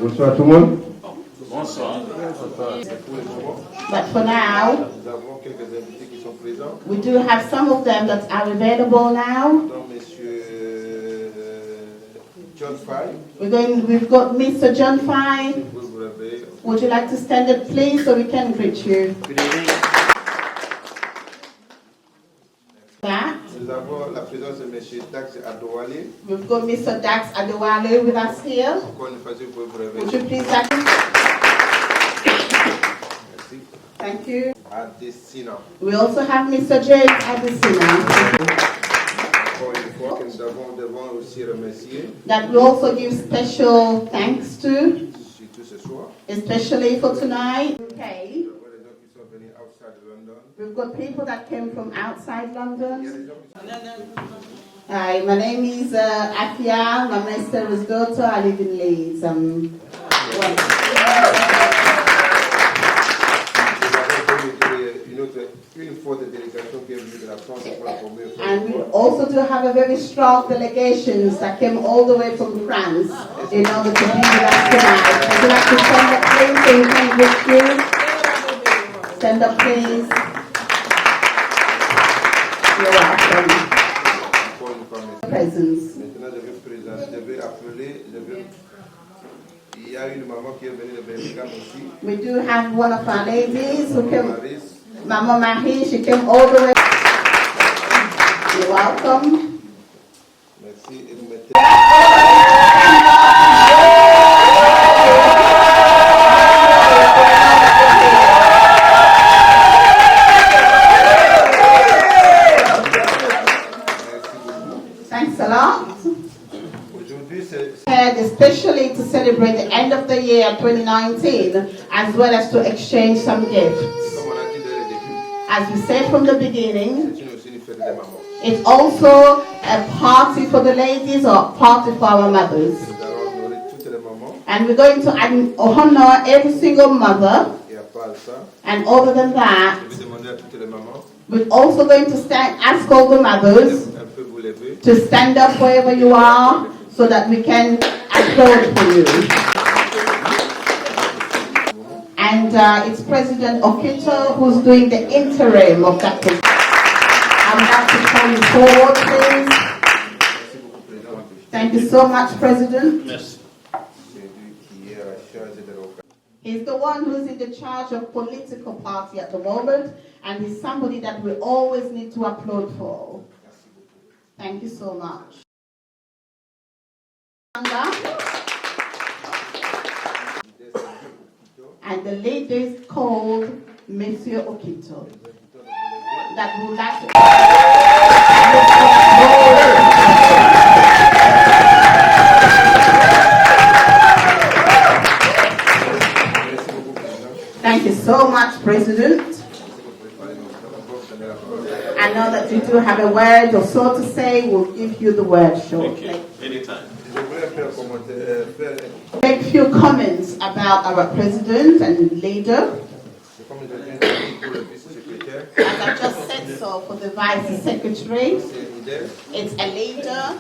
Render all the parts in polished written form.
Bonsoir tout le monde. Bonsoir. But for now, Nous avons quelques invités qui sont présents. we do have some of them that are available now. Donc, monsieur John Fay. We've got Mr. John Fye. Vous l'avez. Would you like to stand up, please, so we can greet you? That. Nous avons la présence de monsieur Dax Adouale. We've got Mr. Dax Adewale with us here. Encore une fois, vous pouvez vous Would you réveiller. please stand? Merci. Thank you. Adesina. We also have Mr. James Adesina. Encore une fois, que nous devons aussi remercier, That we also give special thanks to, surtout ce soir. especially for tonight. Okay. Nous avons les gens qui sont venus outside London. We've got people that came from outside Il y a London. des gens qui sont Hi, my name is Afia. My master's daughter. I live in Leeds. une forte délégation qui est venue de la France pour la première fois. And we also do have a very strong delegations that came all the way from France in order to be with us tonight. Would you like to stand up, please, so we can greet you? Stand up, please. You're welcome. Encore une fois, merci. Presence. Maintenant, je vais appeler, il y a une maman qui est venue de Birmingham aussi. We do have one of our ladies who came, Maris. Mama Mahi, she came all the way. You're welcome. Merci. Et vous mettez... Thanks a lot. Aujourd'hui, c'est... Especially to celebrate the end of the year 2019, as well as to exchange some gifts. Comme on a dit dès le début, As we said from the beginning, c'est aussi une fête des mamans. it's also a party for the ladies or a party for our mothers. Nous allons honorer toutes les mamans. And we're going to honor every single mother. Et à part ça, And other than that, je vais demander à toutes les mamans we're also going to ask all the mothers un peu vous lever. to stand up wherever you are so that we can applaud for you. And it's President Okito who's doing the interim of that position. I would like to call you forward, please. Merci beaucoup, Président. Thank you so much, President. Merci. C'est lui qui est à la charge de l'organisation. He's the one who's in the charge of political party at the moment, and he's somebody that we always need to applaud for. Thank you so much. And the leader is called Monsieur Okito. That would like Thank you so much, President. I know that you do have a word or so to say. We'll give you the word shortly. Thank you. Anytime. Je voudrais faire Make a few comments about our president and leader. comme je viens de dire pour le vice-secrétaire, As I just said so for the vice secretary, c'est un leader it's a leader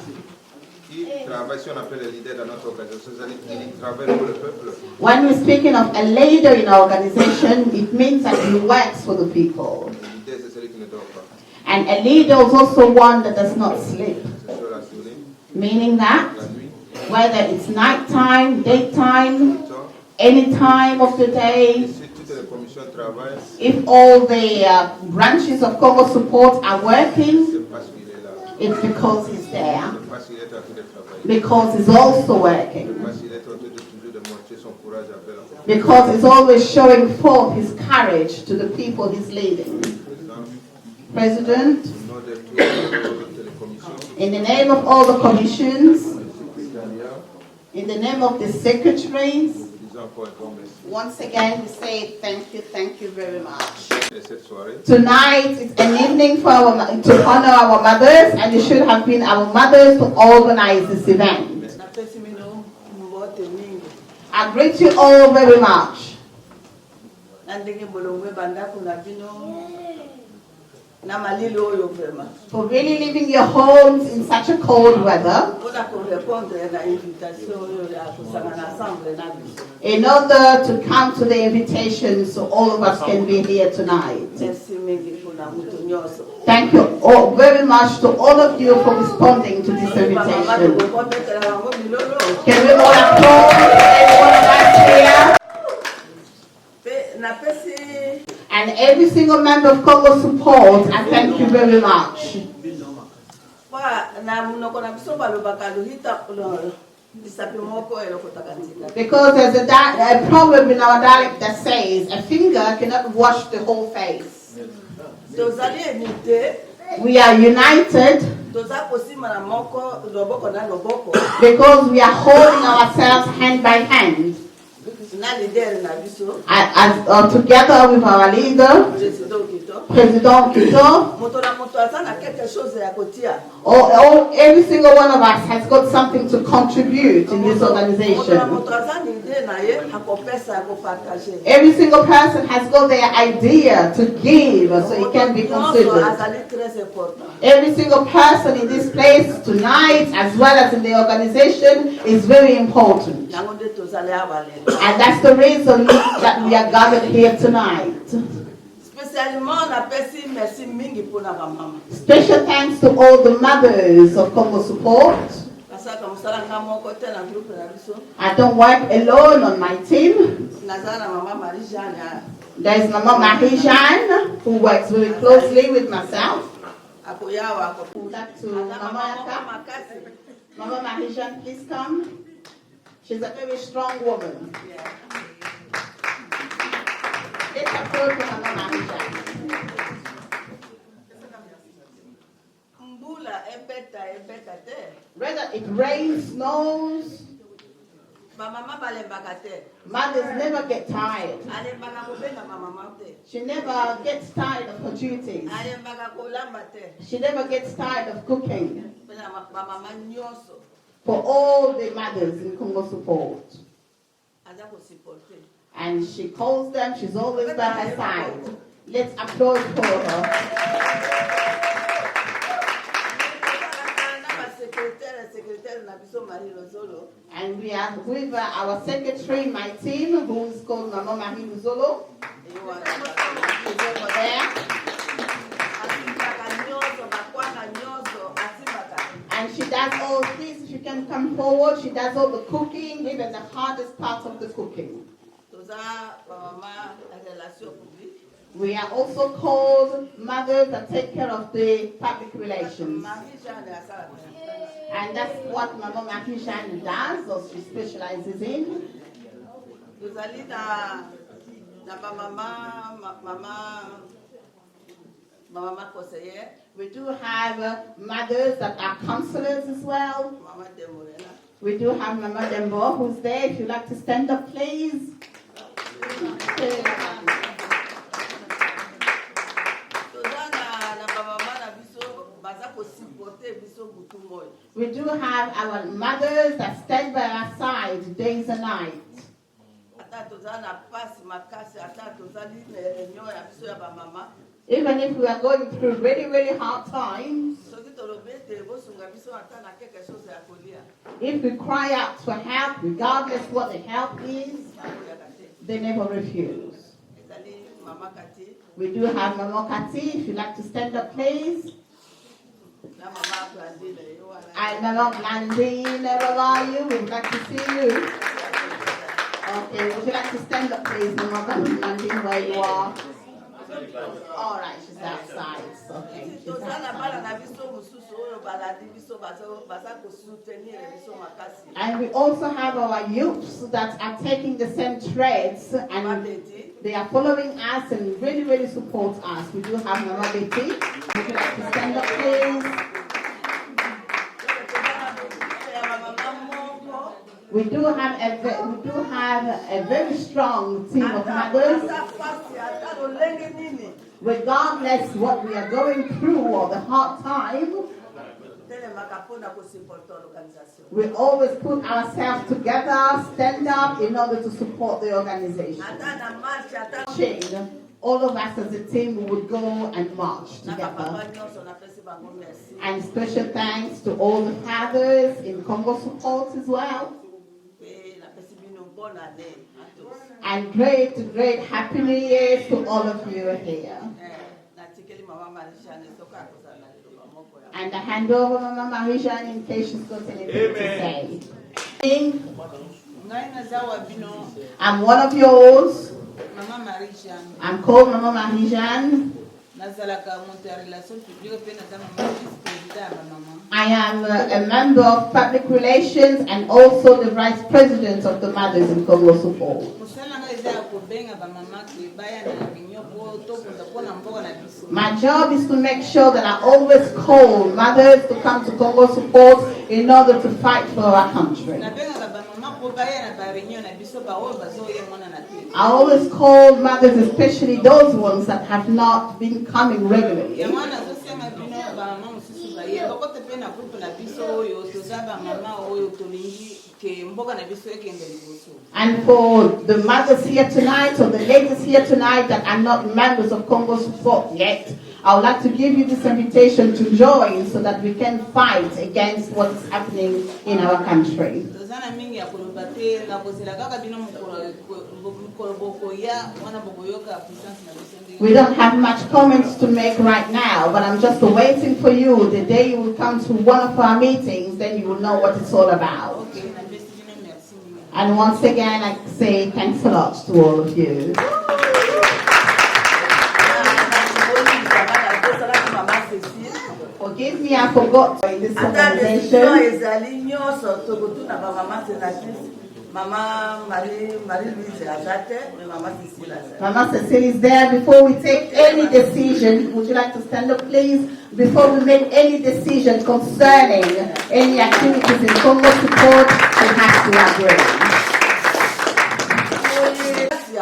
qui travaille, si on appelle le leader dans notre organisation, c'est-à-dire qu'il travaille pour le peuple. When we're speaking of a leader in our organization, it means that he works for the people. Le leader, c'est celui qui ne dort pas. And a leader is also one that does not sleep, C'est sur la journée, meaning that la nuit, whether it's nighttime, daytime, tout le temps. any time of the Et day, si toutes les commissions travaillent, if all the branches of Congo support are working, c'est parce qu'il est là. it's because he's there, C'est parce qu'il est en train de travailler. because he's also working, C'est parce qu'il est en train de toujours de montrer son courage à Bella. because he's always showing forth his courage to the people he's leading. President, Au nom de toutes les commissions, in the name of all the commissions, le secrétariat, in the name of the secretaries, nous disons encore un grand merci. once again we say thank you very much. Et cette soirée, Tonight is an evening for to honor our mothers, and it should have been our mothers to organize this event. I greet you all very much. na malili oyo vraiment. for really leaving your homes in such a cold weather Mpona korépondre na invitation oyo ya kosangana ensemble na biso. in order to come to the invitation so all of us can be here tonight. Merci mingi mpona mutu nyonso. Thank you all very much to all of you for responding to this Bamama invitation. tokobetela bango milolo. Can we all applaud everyone of us here? Pe napesi And every single member of Congo Support, I thank you very much. kwa na munoko na biso balobaka lohita lisapi moko elokotaka nzika. Because there's a proverb in our dialect that says, a finger cannot wash the whole face. Tozali unité, We are united toza kosima na moko loboko na loboko. because we are holding ourselves hand by hand. Na leader na biso, Together with our leader, Président Kito. President Kito. Moto na moto aza na quelque chose ya kotia. Every single one of us has got something to contribute in this Moto na organization. moto aza ni idée na ye akopesa akopartager. Every single person has got their idea to give so it can be considered. Azali très important. Every single person in this place tonight, as well as in the organization, is very important. Yango nde tozali awa lelo. And that's the reason that we are gathered here tonight. Spécialement napesi merci mingi mpona bamama. Special thanks to all the mothers of Congo Support. Basaka mosala nga moko te na groupe na biso. I don't work alone on my team. Naza na mama Marie Jeanne. There is Mama Marie-Jeanne, who works very closely with myself. Akoyawa ako. Would like to Aza mama moko Mama makasi. Mama Marie-Jeanne, please come. She's a very strong woman. Yeah. Let's applaud for Mama Marie-Jeanne. Mbula ebeta te. Whether it rains, snows, Bamama balembaka te. mothers never get tired. Alembaka kobenga bamama te. She never gets tired of her duties. Alembaka kolamba te. She never gets tired of cooking. Pena bamama nyonso For all the mothers in Congo Support. aza kosupporte. And she calls them, she's always by her side. Let's applaud for her. Na secrétaire na biso Marie Lozolo. And we are with our secretary, my team, who is called Mama Marie Luzolo. She's over there. Asimbaka nyonso bakwanga nyonso asimbaka. And she does all this. If you can come forward, she does all the cooking, even the hardest part of the cooking. Toza bamama relation publique. We are also called mothers that take care of the public relations. Marie Jeanne asala. And that's what Mama Marie-Jeanne does, or she specializes in. Tozali na bamama mama conseillère. We do have mothers that are counselors as well. Mama de Morena. We do have Mama Dembo, who's there. If you'd like to stand up, please. We do have our mothers that stand by our side days and nights. Even if we are going through really, really hard times, if we cry out for help, regardless what the help is, they never refuse. We do have Mama Kati, if you'd like to stand up, please. And Mama Blandine, where are you? We'd like to see you. Okay, would you like to stand up, please, Mama Blandine, where you are? All right, she's outside. Okay, she's outside. And we also have our youths that are taking the same trades and they are following us and really, really support us. We do have Mama Betty. Would you like to stand up, please? We do have a very strong team of mothers. Regardless what we are going through or the hard time, we always put ourselves together, stand up in order to support the organization. all of us as a team would go and march Na together. papa nyonso napesi bango merci. And special thanks to all the fathers in Congo support as well. Pe napesi bino bonne année à tous. And great happy New Year to all of you here. Natikeli mama Marie-Jeanne soka akozala lelo bamoko ya. And I hand over Mama Marie-Jeanne in case she's got anything to say. Ngai nazawa bino I'm one of yours. Mama Marie-Jeanne. I'm called Mama Marie-Jeanne. Nazalaka moto ya relation publique pe naza mama vice-président ya mama. I am a member of public relations and also the vice president of the Mothers in Congo Support. Mosala ngai eza ya kobenga ba mama ke baya na réunion po tokunda pona mboka na biso. My job is to make sure that I always call mothers to come to Congo Support in order to fight for our country. Nabenga ba mama po baya na ba réunion na biso ba oyo bazoye mwana na te. I always call mothers, especially those ones that have not been coming regularly. Ya mwana zosema bino ba mama mosusu ba ye bakote pe na groupe na biso oyo toza ba mama oyo tolingi ke mboka na biso ekende liboso. And for the mothers here tonight or the ladies here tonight that are not members of Congo Support yet, I would like to give you this invitation to join so that we can fight against what is happening in our country. Tozana mingi ya koloba te na kozela kaka bino mokolo boko ya mwana boko yoka puissance na biso ndenge. We don't have much comments to make right now, but I'm just waiting for you. The day you will come to one of our meetings, then you will know what it's all about. Okay, na besi bino merci mingi. And once again, I say thanks a lot to all of you. Forgive me, I forgot in this Ata décision organization. ezali nyonso tokotuna ba mama sénatrice mama Marie-Louise Azate mais mama Cécile Azate. Mama Cecile is there. Before we take any decision, would you like to stand up, please? Before we make any decision concerning any activities in Congo Support, we have to agree.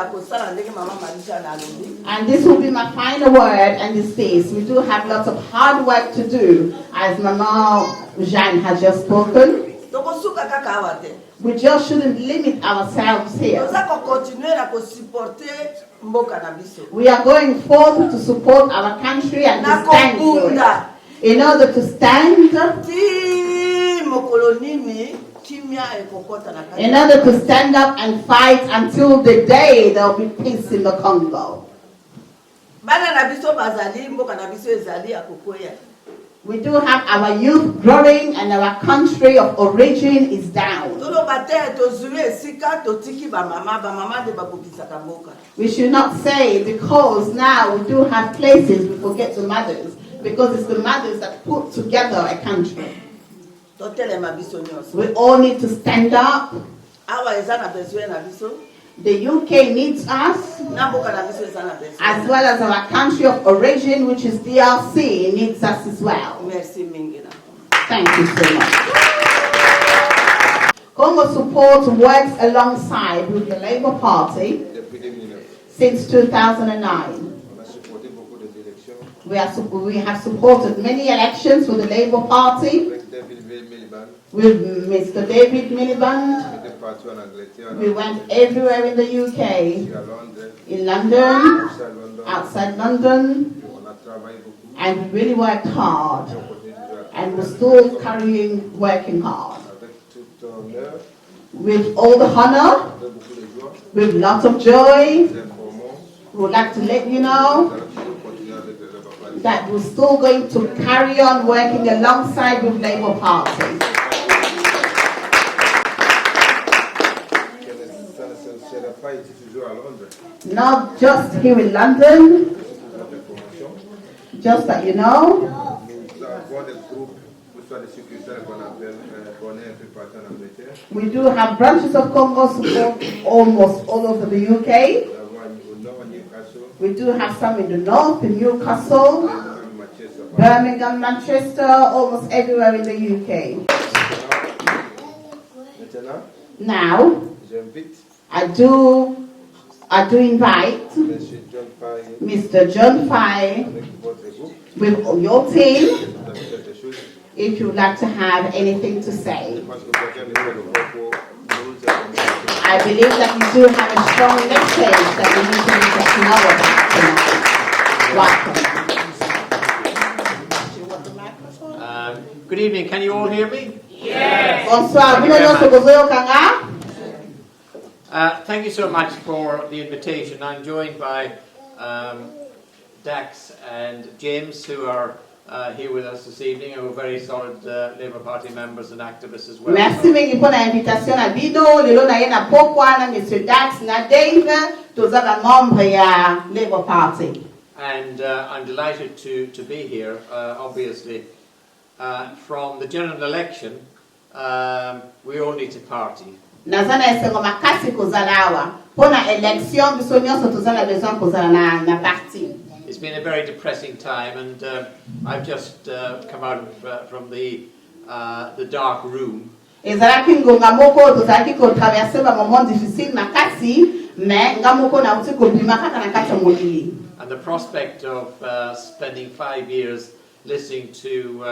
Akosala ndenge mama Marie-Jeanne alobi. And this will be my final word, and is this: we do have lots of hard work to do, as Mama Jeanne has just spoken. Tokosuka kaka awa te. We just shouldn't limit ourselves here. Toza kokontinue na kosupporte mboka na biso. We are going forward to support our country and to stand for it. In order to stand, Ti mokolo nini kimia ekokota na kati. in order to stand up and fight until the day there will be peace in the Congo. Bana na biso bazali mboka na biso ezali akokoya. We do have our youth growing and our country of origin is down. Toloba te tozwi esika totiki ba mama de bakobisaka mboka. We should not say because now we do have places we forget the mothers, because it's the mothers that put together a country. Totelema biso nyonso. We all need to stand up. Awa eza na besoin na biso. The UK needs us, Na mboka na biso eza na besoin. as well as our country of origin, which is DRC, needs us as well. Merci mingi na. Thank you so much. Congo Support works alongside with the Labour Party Depuis 2009, since 2009. on a supporté beaucoup des élections We have supported many elections with the Labour Party, avec David Miliband. with Mr. David Miliband. On était parti en Angleterre, We went everywhere in the UK, à Londres, in London, à London. outside London, On a travaillé beaucoup. and we really worked hard. Et on continue toujours à And we're still working hard. avec tout honneur, With all the honor, avec beaucoup de joie. with lots of joy, Nous informons. we would like to let you Nous know allons toujours continuer avec le Labour Party. that we're still going to carry on working alongside with Labour Party. Ça n'a pas été toujours à Londres. Not just here in London, Pour l'information. just that you know, Nous avons des groupes, que ce soit des succursales qu'on appelle, qu'on est un peu partout en Angleterre. we do have branches of Congo Support almost all over the UK. Nous avons au nord, à Newcastle, We do have some in the north, in Newcastle, à Manchester. Birmingham, Manchester, almost everywhere in the UK. Maintenant, Now, j'invite I do invite M. John Pye Mr. John Fye avec votre groupe with your team de faire des choses. if you'd like to have anything to say. Je pense que quelqu'un est le groupe pour nous aider. I believe that you do have a strong message that we need to let us know about tonight. Welcome. Good evening. Can you all hear me? Yes. Bonsoir. Thank you so much for the invitation. I'm joined by Dax and James, who are here with us this evening, and we're very solid Labour Party members and activists as well. Merci mingi pour la invitation à Bido. Lelo na yena pokwa na Mr. Dax na Dave, tozaba membre ya Labour Party. And I'm delighted to be here. Obviously, from the general election, we all need to party. Nazana esengo makasi kozalawa. Pona election biso nyonso tozala besoin kozala na parti. It's been a very depressing time, and I've just come out from the dark room. Ezalaki ngonga moko tozalaki ko traverser ba moment difficile makasi, mais ngamoko na uti ko bima kaka na kati molili. And the prospect of spending 5 years listening to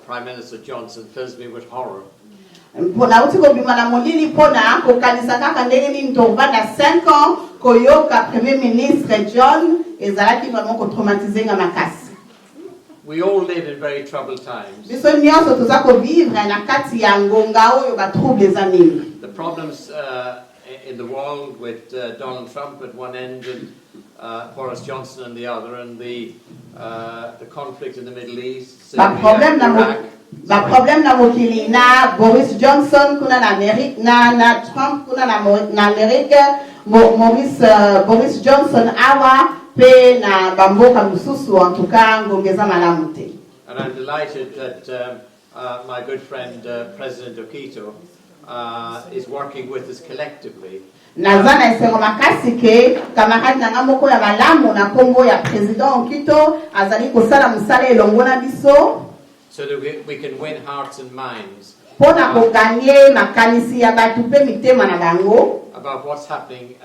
Prime Minister Johnson fills me with horror. Pona uti ko bima na molili pona ko kanisa kaka ndenge ni ntovanda 5 ans koyoka Premier Ministre John ezalaki vraiment ko traumatiser nga makasi. We all live in very troubled times. Biso nyonso tozako vivre na kati ya ngonga oyo ba troubles mingi. The problems in the world with Donald Trump at one end and Boris Johnson on the other, and the conflict in the Middle East, Syria, Iraq. Ba problem na mokili na Boris Johnson kuna na America na Trump kuna na America, Boris Johnson awa pe na bamboka mususu en tout cas ngongeza malamu te. And I'm delighted that my good friend President Okito is working with us collectively. Nazana esengo makasi ke kamarade na ngamoko ya malamu na kombo ya President Okito azali kosala musala elongo na biso, so that we can win hearts and minds pona ko gagner makanisi ya batu pe mitema na bango about what's happening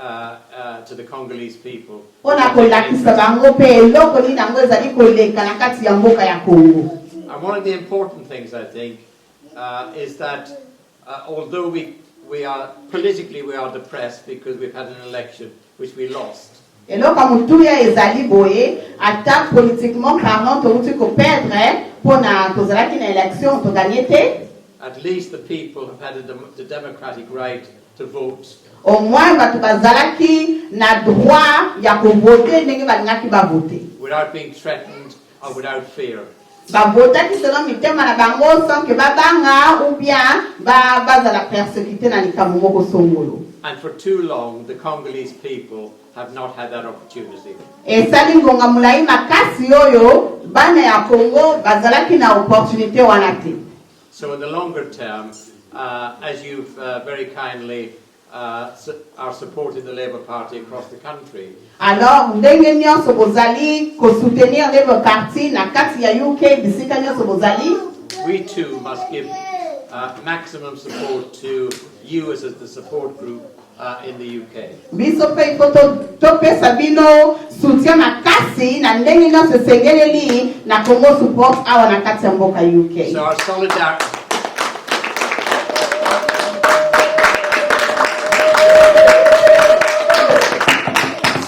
to the Congolese people. Pona ko lakisa bango pe eloko ni nango ezali koleka na kati ya mboka ya Congo. And one of the important things, I think, is that although we are politically depressed because we've had an election which we lost. Eloko mutuya ezali boye ata politiquement parlant to ko perdre pona kozalaki na election to gagner te. At least the people have had the democratic right to vote. Au moins batu bazalaki na droit ya ko voter ndenge balingaki ba voter. Without being threatened or without fear. Ba votaki selon mitema na bango sans que babanga ou bien bazala persécuter na likambo moko songolo. And for too long the Congolese people have not had that opportunity. Esali ngonga mulai makasi oyo bana ya Congo bazalaki na opportunité wana te. So in the longer term, as you've very kindly are supporting the Labour Party across the country. Alors ndenge nyonso bozali ko soutenir Labour Party na kati ya UK bisika nyonso bozali. We too must give maximum support to you as the support group in the UK. Biso pe foto topesa bino soutien makasi na ndenge nyonso sengeleli na Congo support awa na kati ya mboka UK. So our solidarity.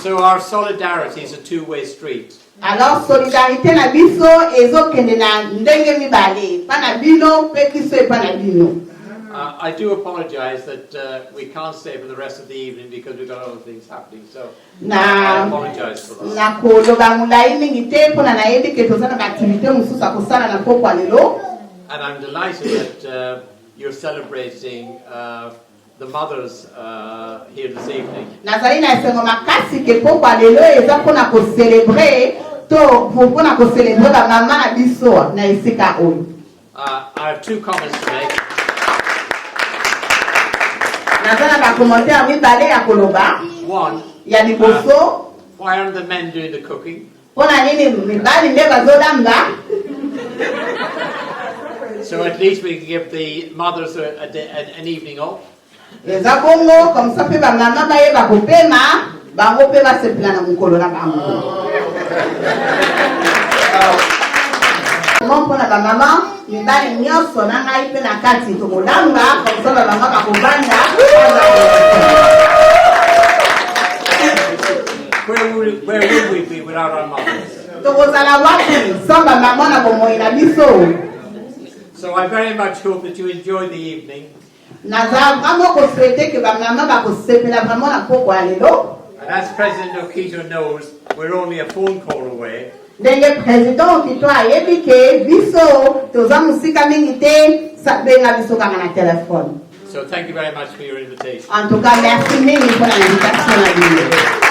So our solidarity is a two-way street. Alors solidarité na biso ezokende na ndenge mibale, pana bino pe biso e pana bino. I do apologize that we can't stay for the rest of the evening because we've got other things happening. So I apologize for that. Na koloba mulai mingi te pona na yebi ke tozana ba activité mususa kosala na pokwa lelo. And I'm delighted that you're celebrating the mothers here this evening. Nazali na esengo makasi ke pokwa lelo eza pona ko célébrer to pona ko célébrer ba mama na biso na esika oyo. I have two comments to make. Nazana ba commentaire mibale ya koloba. One, Ya liboso. why aren't the men doing the cooking? Pona nini mibali nde bazolamba? So at least we can give the mothers an evening off. Eza bongo comme ça pe ba mama ba yeba kopema bango pe ba sepela na mukolo na bango. Mon pona ba mama mibali nyonso na ngai mpe na kati tokolamba kosala bango bakobanda Where would we be without our mothers? tokozala wapi samba mama na bomoi na biso. So I very much hope that you enjoy the evening. naza vraiment kosouhaite ke bamama bakosepela vraiment na poko ya lelo. And as President Okito knows, we're only a phone call away. ndenge président Okito ayebi ke biso toza mosika mingi te benga biso kaka na telefone. So thank you very much for your invitation. En tout cas, merci mingi pour l'invitation à venir.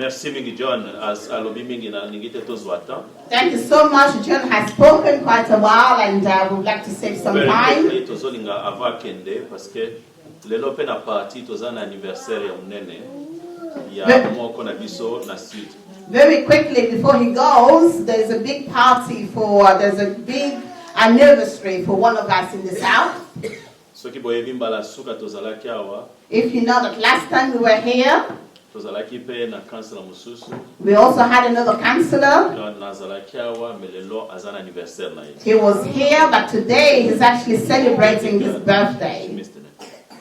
Merci mingi John as alobi mingi na ningite tozwata. Thank you so much. John has spoken quite a while and would like to save some time. Very tozolinga avant kende parce que lelo pe na party tozana anniversaire ya munene ya moko na biso na sud. Very quickly before he goes, there's a big party there's a big anniversary for one of us in the south. Soki boyebi mbala suka tozalaki awa. If you know that last time we were here, Tozalaki pe na councilor mususu. we also had another councillor. Nazalaki awa melelo azana anniversaire na ye. He was here, but today he's actually celebrating his birthday.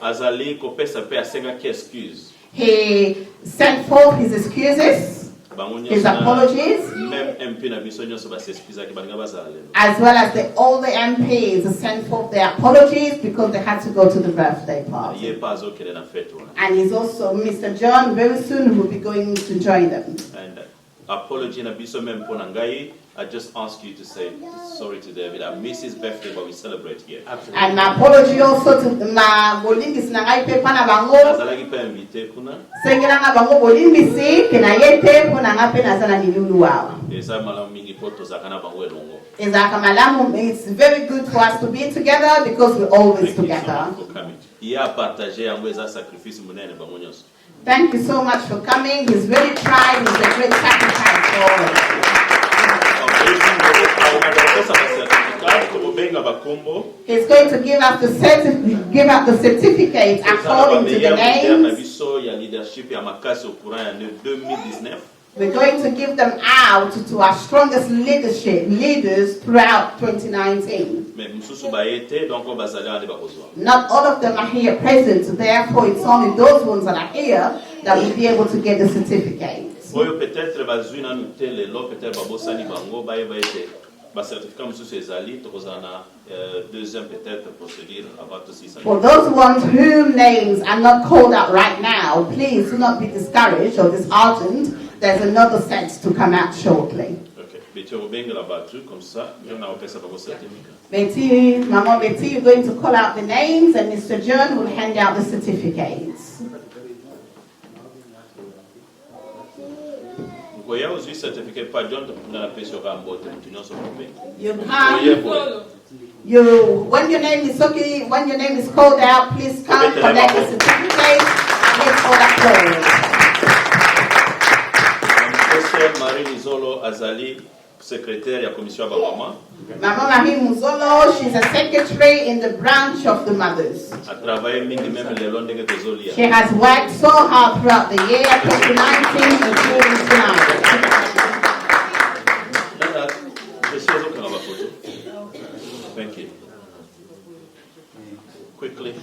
Azali kopesa pe asengaki excuse. He sent forth his excuses, his apologies, Même MP na biso nyonso ba s'excuse ki balinga bazala lelo. as well as all the MPs sent forth their apologies because they had to go to the birthday party. Ye pa azokele na fete wana. And he's also, Mr. John, very soon will be going to join them. And apology na biso même pona ngai. I just ask you to say sorry to David. I miss his birthday, but we celebrate here. Absolutely. And my apology also to my bolingis na ngai pe pana bango. Azalaki pe invité kuna. Sengela na bango bolimbisi kena yete pona ngape na sana ni lulu wao. Eza malamu mingi poto zakana bango elongo. It's very good for us to be together because we're always together. Iya partager yango eza sacrifice munene bango nyonso. Thank you so much for coming. He's very tried. He's a great sacrifice for all of us. He's going to give us the certificate according to the names. We're going to give them out to our strongest leaders throughout 2019. Not all of them are here present, therefore it's only those ones that are here that will be able to get the certificates. For those ones whose names are not called out right now, please do not be discouraged or disheartened. There's another set to come out shortly. Betty, Mama Betty, you're going to call out the names and Mr. John will hand out the certificates. When your name is okay, when your name is called out, please come collect the certificate. Let's hold up close. Marie Nizolo Azali, secrétaire à commission Mama. Mama Marie Muzolo, she's a secretary in the branch of the mothers. She has worked so hard throughout the year 2019 including tonight. Thank you. Quickly,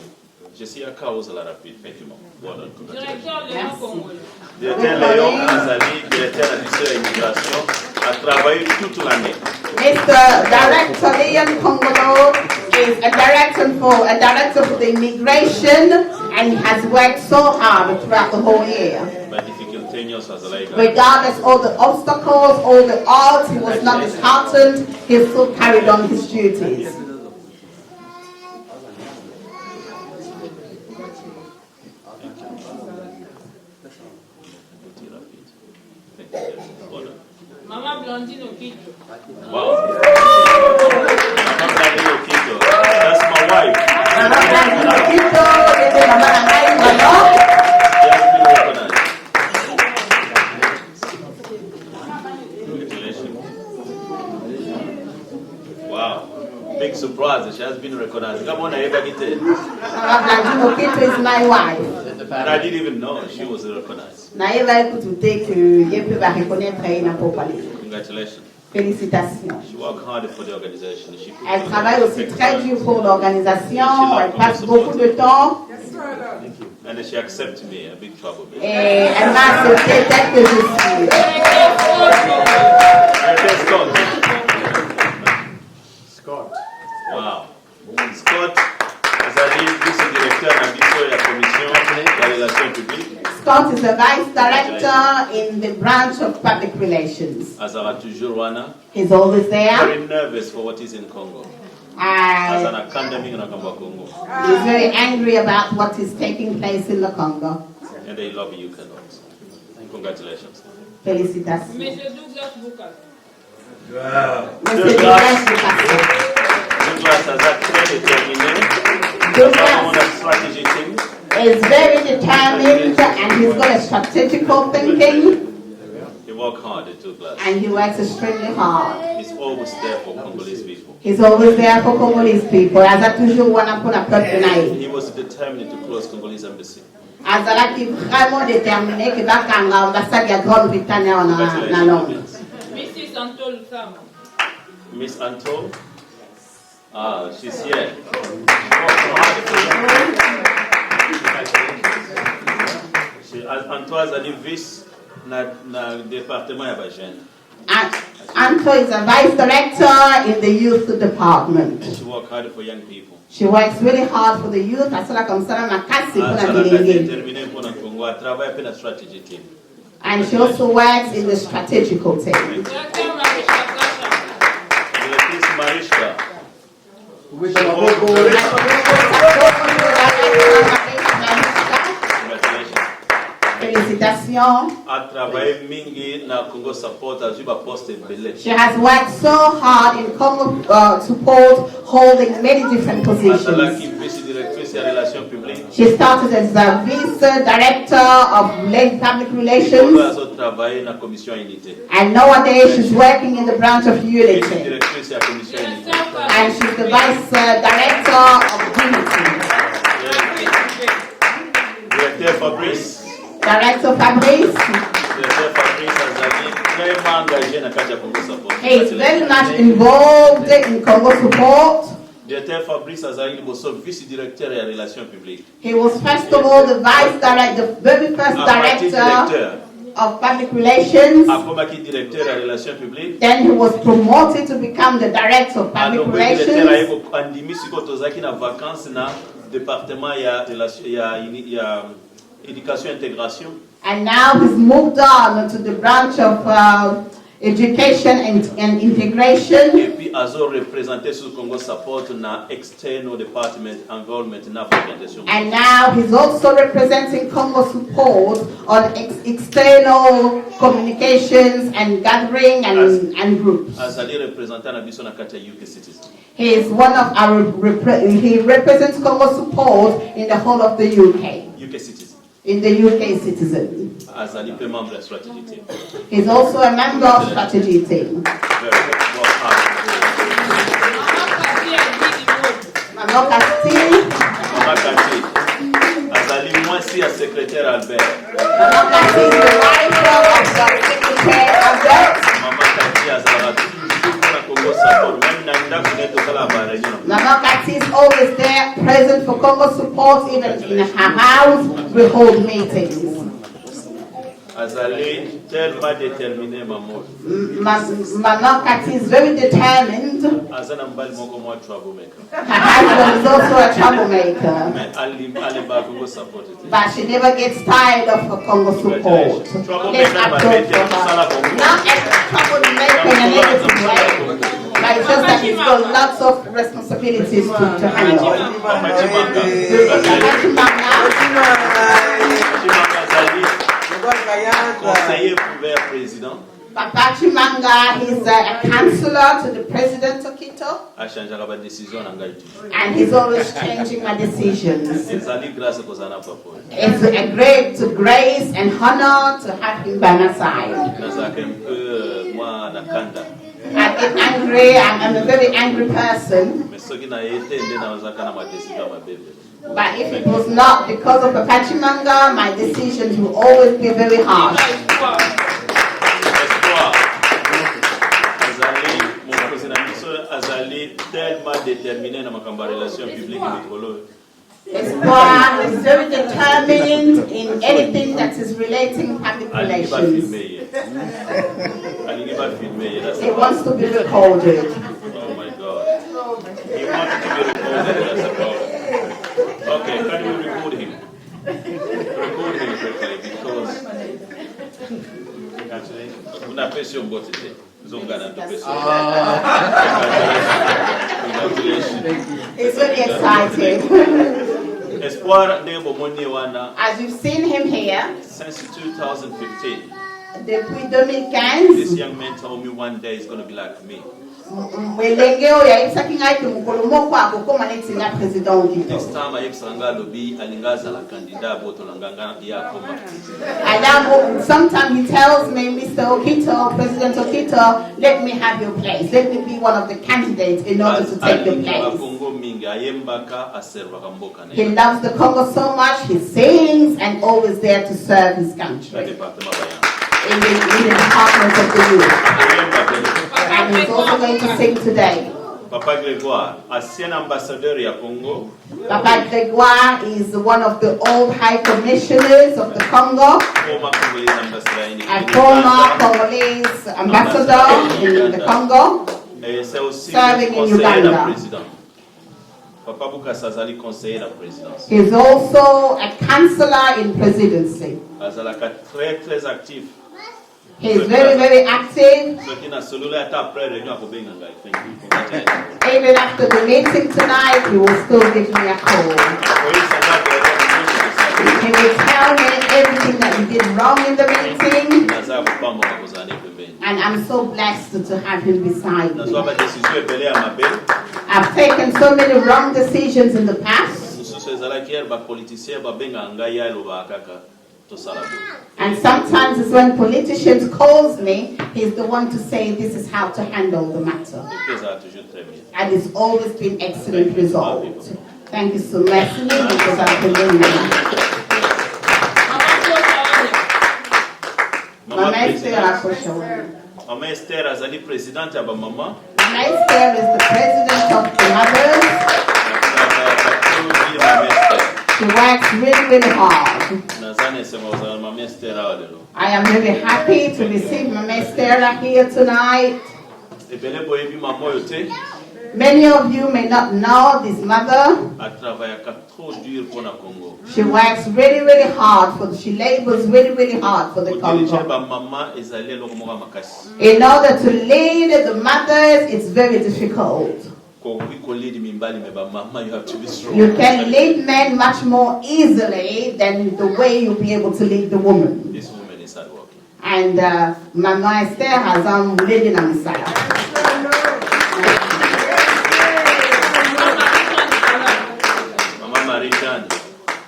Jessia Kaos la rapide. Thank you, Mom. Well done. Directeur Léon Azali, directeur de la immigration, a travaillé toute l'année. Mr. Director Leon Kongolo is a director for the immigration and he has worked so hard throughout the whole year. Regardless of all the obstacles, all the odds, he was not disheartened, he still carried on his duties. Mama Blondine Okito. Wow. Mama Blondine Okito. That's my wife. Mama Blondine Okito, this is Mama Blondine. Wow. Big surprise, she has been recognized. Come on, Madame Okito is my wife. and I didn't even know she was recognized. Naïva écoutez que Dieu va reconnaître une parler. Congratulations. Félicitations. She worked hard for the organization. Elle travaille aussi très dur pour l'organisation. Elle passe beaucoup de temps. And she accepted me, a big trouble. Et elle m'a accepté tel que je suis. Scott. Wow. Scott, Azali, vice-directeur de la commission de la relation publique. Scott is the vice director in the branch of public relations. Azara toujours wana. He's always there. Very nervous for what is in Congo. Azana kanda mingi na kamba Congo. He's very angry about what is taking place in the Congo. And they love you, Congo. Congratulations. Félicitations. Monsieur Douglas Bukal. Monsieur Douglas Bukal. Douglas a très déterminé. Douglas strategy team. is very determined and he's got a strategical thinking He works hard, Douglas. and he works extremely hard. He's always there for Congolese people. He's always there for Congolese people. As toujours wana pour la peuple naïf. He was determined to close Congolese embassy. Azalaki vraiment déterminé que bakanga ambassade ya Grande-Bretagne na Londres. Mrs. Antol Sam. Miss Antol? Ah, she's here. Antol is vice na département ya bajene. Anto is a vice director in the youth department. And she works hard for young people. She works really hard for the youth. Asala kamsana makasi kuna Elle est bilingeni. déterminée pour le Congo. Elle travaille pour la stratégie team. And she also works in the strategical team. Directeur Marisha Kasha. Directrice Marishka. Félicitations. A travaillé mingi na Congo Support a juba poste belé. She has worked so hard in Congo support, holding many different positions. Azalaki vice directrice ya relation publique. She started as a vice director of public Elle relations, a travaillé na commission unité. and nowadays she's working in the branch of Vice unity. directrice ya commission unité. And she's the vice director of unity. Directeur Fabrice. Director Fabrice. Directeur Fabrice azali vraiment engagé na kati ya Congo Support. He is very much involved in Congo support. Directeur Fabrice azali liboso vice directeur ya relation publique. He was first of all the vice director, the very first director of public relations. Akomaki directeur ya relation publique. Then he was promoted to become the director of public Alors directeur relations. ayeko andimisi ko tozaki na vacances na département ya relation ya éducation intégration. And now he's moved on to the branch of education and integration. Et puis azo représenté sur Congo Support na external department environment na fréquentation. And now he's also representing Congo support on external communications and gathering and groups. Azali représentant na biso na kati ya UK Citizen. He is one of our, he represents Congo support in the whole of the UK. UK Citizen. In the UK Citizen. Azali pe membre ya strategy team. He's also a member of strategy team. Very good. Work hard. Mama Castile. Mama Kati. Azali mwasi ya secrétaire Albert. Mama Castile is the wife of the secretary Albert. Mama Kati azala toujours na Congo Support. Même na ndako neto sala ba réunion. Mama Kati is always there, present for Congo support, even in her house. We hold meetings. Azali tellement déterminé maman. Mama Kati is very determined. Azana mbali moko mwa troublemaker. Her husband is also a troublemaker. Mais ali ba Congo Support. But she never gets tired of her Congo support. Let's applaud for her. Not a troublemaker in a negative way, but it's just that she's got lots of responsibilities to handle. Papa Chimanga. Conseiller pour président. Papa Chimanga, he's a counselor to the president of Quito, A changera ba décision na ngai tu. and he's always changing my decisions. Ezali grâce kozana papa. It's a great grace and honor to have him by my side. Nazaka un peu moi na kanda. I get angry, I'm a very angry person. But if it was not because of Papa Chimanga, my decisions will always be very harsh. Espoir is very determined in anything that is relating public relations. He wants to be recorded. Oh my God. He wants to be recorded as a problem. Okay, can you record him? Record him quickly because actually, una pressure bote te. Zongana to pressure. It's very exciting. Espoir Ndebo Moni Wana. As you've seen him here, Since 2015, depuis 2015, this young man told me one day he's going to be like me. This time I exanga lobi alingaza la candidate boto langanga ya koma. And sometimes he tells me, Mr. Okito, President Okito, let me have your place. Let me be one of the candidates in order to take your place. He loves the Congo so much, he sings and always there to serve his country. In the department of the youth. And he's also going to sing today. Papa Grégoire, ancien ambassadeur ya Congo. Papa Grégoire is one of the old high commissioners of the Congo, a former Congolese ambassador in the Congo, serving in Uganda. Papa Bukasa azali conseiller la présidence. He's also a counselor in presidency. Azalaka très très actif. He's very, very active. Even after the meeting tonight, he will still give me a call. He will tell me everything that he did wrong in the meeting. And I'm so blessed to have him beside me. I've taken so many wrong decisions in the past. And sometimes it's when politicians calls me, he's the one to say this is how to handle the matter. And it's always been excellent result. Thank you so much. Because I Mama Esther azali president ya ba mama. Mama Esther is the president of the mothers. She works really, really hard. I am really happy to receive Mama Esther here tonight. Many of you may not know this mother. She works really, really hard she labors really, really hard for the Congo. In order to lead the mothers, it's very difficult. You can lead men much more easily than the way you'll be able to lead the woman. This woman is hard working. And Mama Esther has leading on the side. Mama Marie-Jeanne,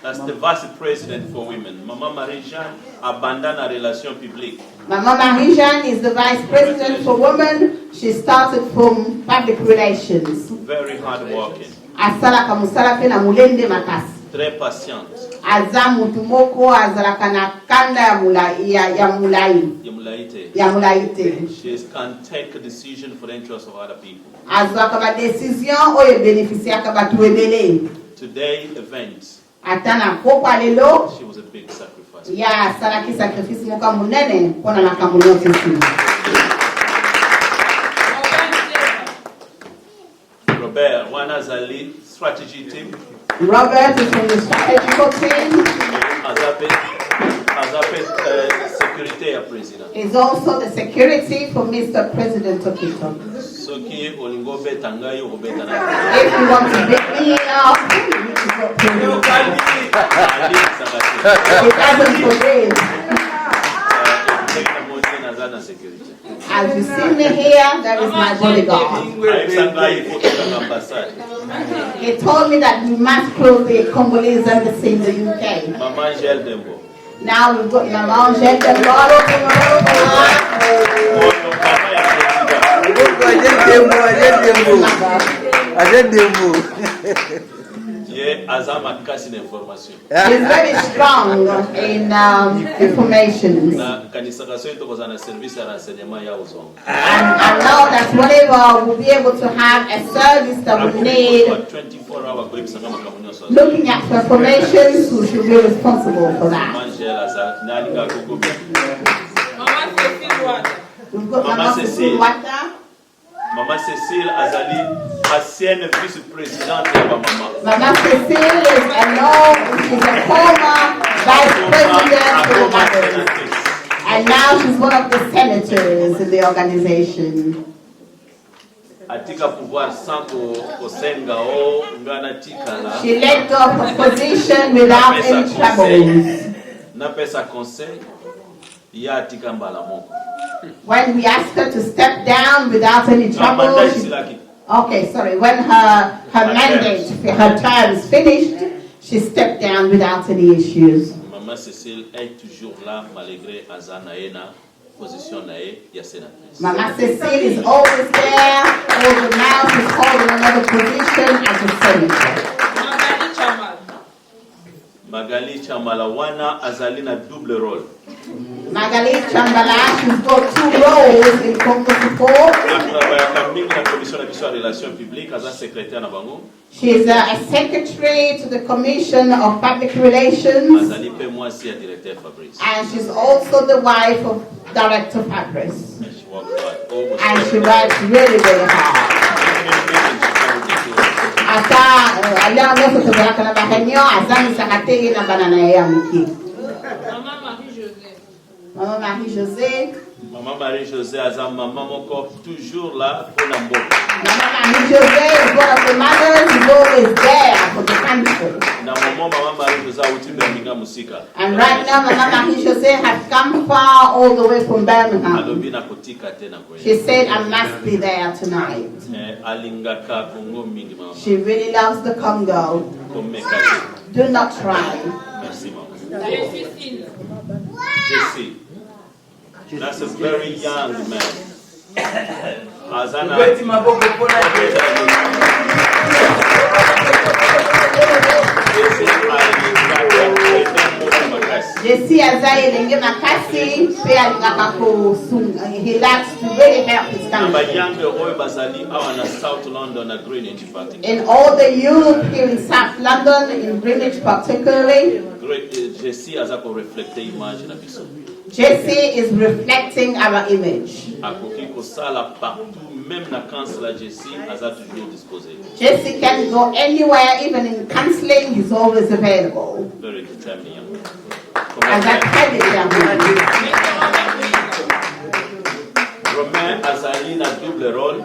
that's the vice president for women. Mama Marie-Jeanne abandonne la relation publique. Mama Marie-Jeanne is the vice president for women. She started from public relations. Very hard working. Très patiente. She can take a decision for the interest of other people. Today's event, she was a big sacrifice. Robert, one as a lead strategy team. Robert is from the strategical team. Security president. Is also the security for Mr. President Okito. If you want to beat me up, it doesn't forgive. As you see me here, that is my bodyguard. He told me that we must close the Congolese embassy in the UK. Now we've got Mama Angèle Dembo. Ye azama kasi na information. She's very strong in information. Na kanisa kaso ito kozana service ya renseignement ya uzongo. And now that whenever we'll be able to have a service that we need, 24-hour kwa ibisanga makamunyo so. looking at information, who should be responsible for that? Manjela za nani ka kukubi. We've got Mama Mama Cecile. Cecile Wata. Mama Cecile azali ancienne vice-présidente ya mama. Mama Cecile is she's a former vice president for the Baptist. And now she's one of the senators in the organization. Atika pouvoir sans kosenga o ngana tikala. She let go of her position without any troubles. Na pesa conseil ya atika mbala moko. When we asked her to step down without any trouble, when her mandate, her terms finished, she stepped down without any issues. Maman Cécile est toujours là malgré azana ena position nae ya sénatrice. Mama Cecile is always there, although now she's holding another position as a senator. Magali Chamala wana azali na double rôle. Magali Chambala, she's got two roles in Congo support. She's a secretary to the Commission of Public Relations. And she's also the wife of Director Fabrice. And she works really, really hard. Maman Marie-Josée. Maman Marie-Josée azam maman moko toujours là pour la mboka. Maman Marie-Josée is one of the mothers who's always there for the country. Na maman Marie-Josée uti Birmingham musika. And right now Maman Marie-Josée has come far all the way from Birmingham. Alobi na kotika tena kwenye. She said I must be there tonight. Alingaka Congo mingi mama. She really loves the Congo. Do not try. Merci mama. Jesse. That's a very young man. Azana. Jesse Azai Lenge Makasi, he likes to really help his country. In all the youth here in South London, in Greenwich particularly, Jesse is reflecting our image. Jesse can go anywhere, even in counseling, he's always available. Very determined. And that's Romain Azali a double role.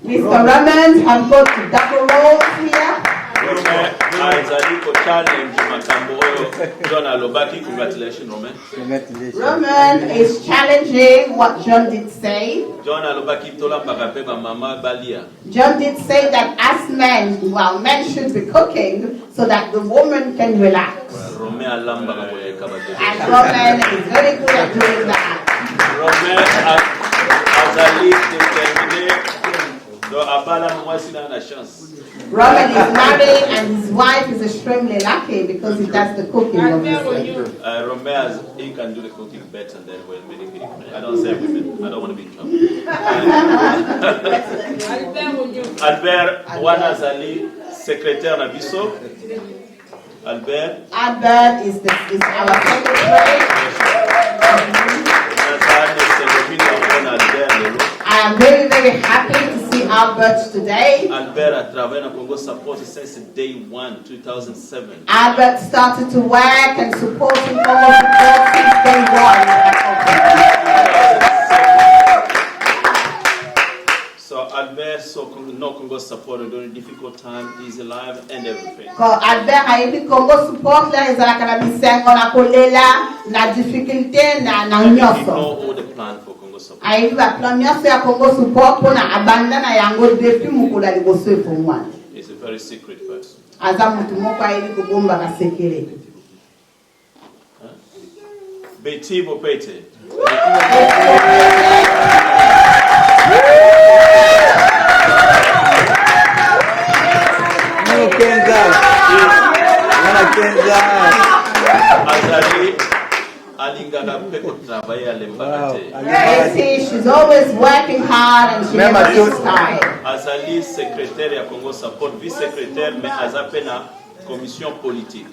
Mr. Roman has got double roles here. Romain Azali ko challenge makambo oyo John Alobaki. Congratulations, Romain. Roman is challenging what John did say. John Alobaki tola pakapepa mama balia. John did say that as men, men should be cooking so that the woman can relax. And Roman is very good at doing that. Romain Azali determiné. Roman is married and his wife is extremely lucky because he does the cooking. Romain, he can do the cooking better than when many. I don't say women. I don't want to be in trouble. Albert Wanazali, secrétaire Nabiso. Albert is our secretary. I am very, very happy to see Albert today. Albert a travaillé dans Congo Support since day 1, 2007. Albert started to work and supporting Congo Support since day 1. So Albert no Congo Support during difficult time, he's alive and everything. Albert a eu Congo Support là ezalaka na bisengo na kolela na difficulté na nyoso. You know all the plan for Congo Support. A eu ba plan nyonso ya Congo Support na abandana yango depuis mukula liboso efungwa. He's a very secret person. Aza mutu moko a eu kubomba ka sekere. Betty Bopete. Azali alingaka mpe kotravailler alembaka te. You see, she's always working hard and she never gets tired. Azali secrétaire ya Congo Support, vice-secrétaire, mais aza pe na commission politique.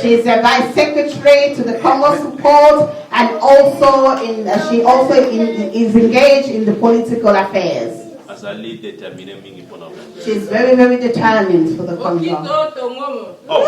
She's a vice secretary to the Congo Support, and also she also is engaged in the political affairs. Azali déterminé mingi pona. She's very, very determined for the Congo. Oh.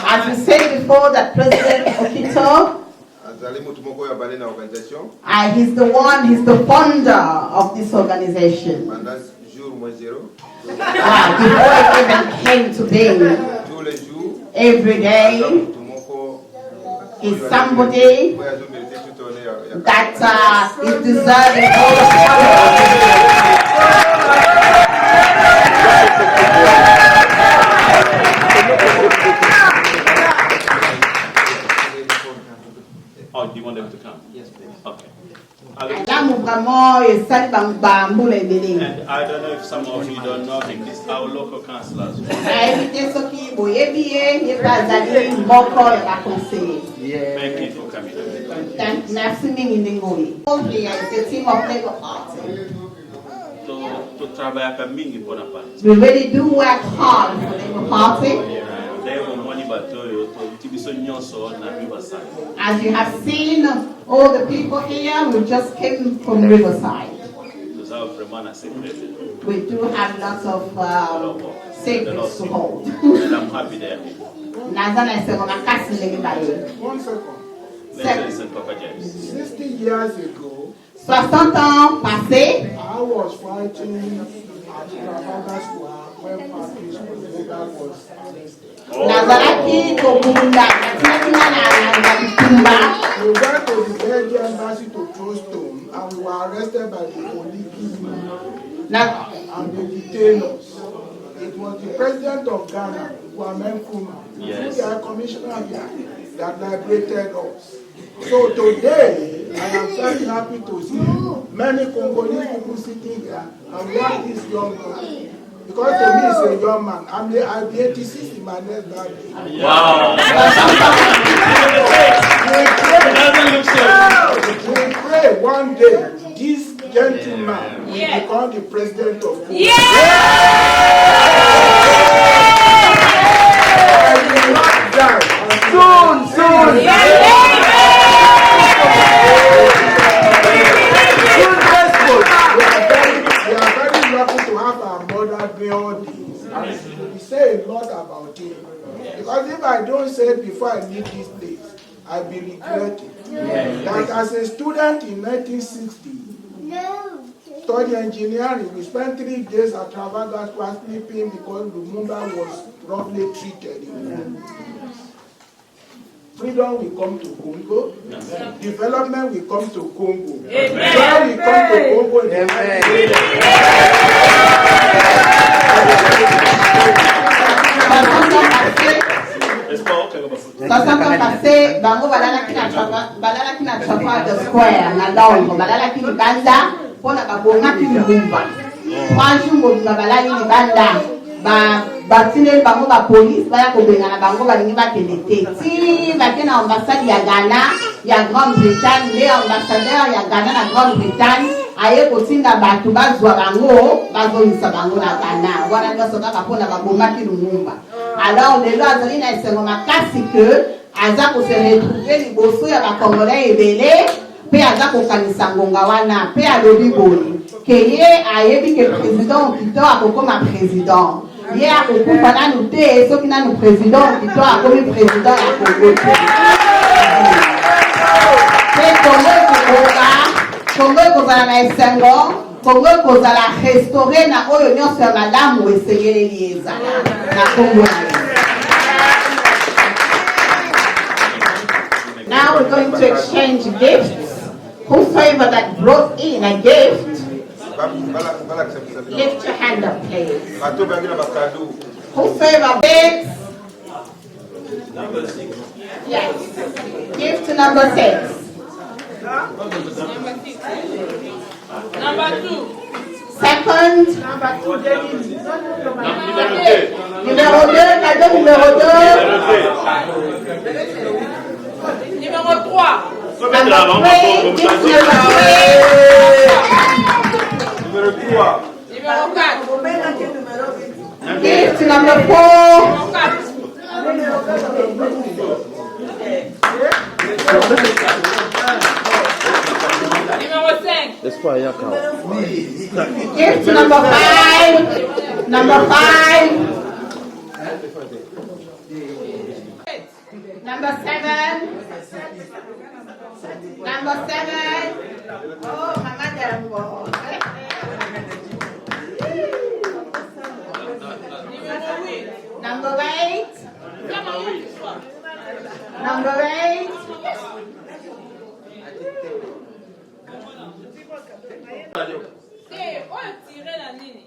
As we said before, that President Okito, he's the founder of this organization. Before it even came to being, every day is somebody that is deserving all Oh, do you want them to come? Yes, please. Okay. And I don't know if some of you don't know him. This is our local councillors. Thank you for coming. Merci. It's a team of Labour Party. We really do work hard for Labour Party. As you have seen, all the people here, we just came from Riverside. We do have lots of secrets to hold. I'm happy there. 1 second. Let's listen, Papa James. 60 years ago, 60 ans passés, I was fighting at Trafalgar Square when Patrice Lumumba was arrested. nazalaki kobunda We went to the Belgian embassy to throw stone and we were arrested by the Olympic and they detained us. It was the president of Ghana, Kwame Nkrumah, Yes. the commissioner here, that liberated us. So today, I am very happy to see many Congolese people sitting here and we have this young man. Because to me, he's a young man. I'll be 86 in my next birthday. Wow. We pray one day this gentleman will become the president of Congo. I will not die. Soon. We are very lucky to have our mother beyond this. And we say a lot about him. Because if I don't say it before I leave this place, I'll be regretting. That as a student in 1960, studying engineering, we spent 3 days at Trafalgar Square sleeping because Lumumba was roughly treated. Freedom will come to Congo. Development will come to Congo. Joy will come to Congo. passé, bango balalaki na Trafalgar Square na Londres, balalaki libanda mpona babongaki Lumumba. 3 jours mobimba balali libanda, batineli bango bapolisi baya kobengana bango balingi bakende te. Ti bake na ambassade ya Ghana ya Grande-Bretagne, nde ambassadeur ya Ghana na Grande-Bretagne aye kotinda bato bazwa bango bazongisa bango na Ghana. Wana nyonso kaka mpona babongaki Lumumba. Alors lelo azali na esengo makasi ke aza kose retrouver liboso ya bakongolais ebele pe aza kokanisa ngonga wana pe alobi boye ke ye ayebi ke président Okito akokoma président. Ye akokufa nanu te soki nanu président Okito akomi président ya Congo te. Pe Congo ekozala na esengo, Congo ekozala restauré na oyo nyonso ya malamu esengeli ezala na Congo. Now we're going to exchange gifts. Whosoever that brought in a gift, lift your hand up, please. Whosoever begs, yes, give to number 6. Number 2. Second. Number 2, Numéro 2, cadeau numéro 2. Numéro 3. Number 3, gift number 3. Numéro 3. Numéro 4. Gift number 4. Numéro 5. Gift number 5. Number 5. Number 7. Number 7. Oh, Mama Jambo. Number 8. Number 8. Eh, on tire la ligne.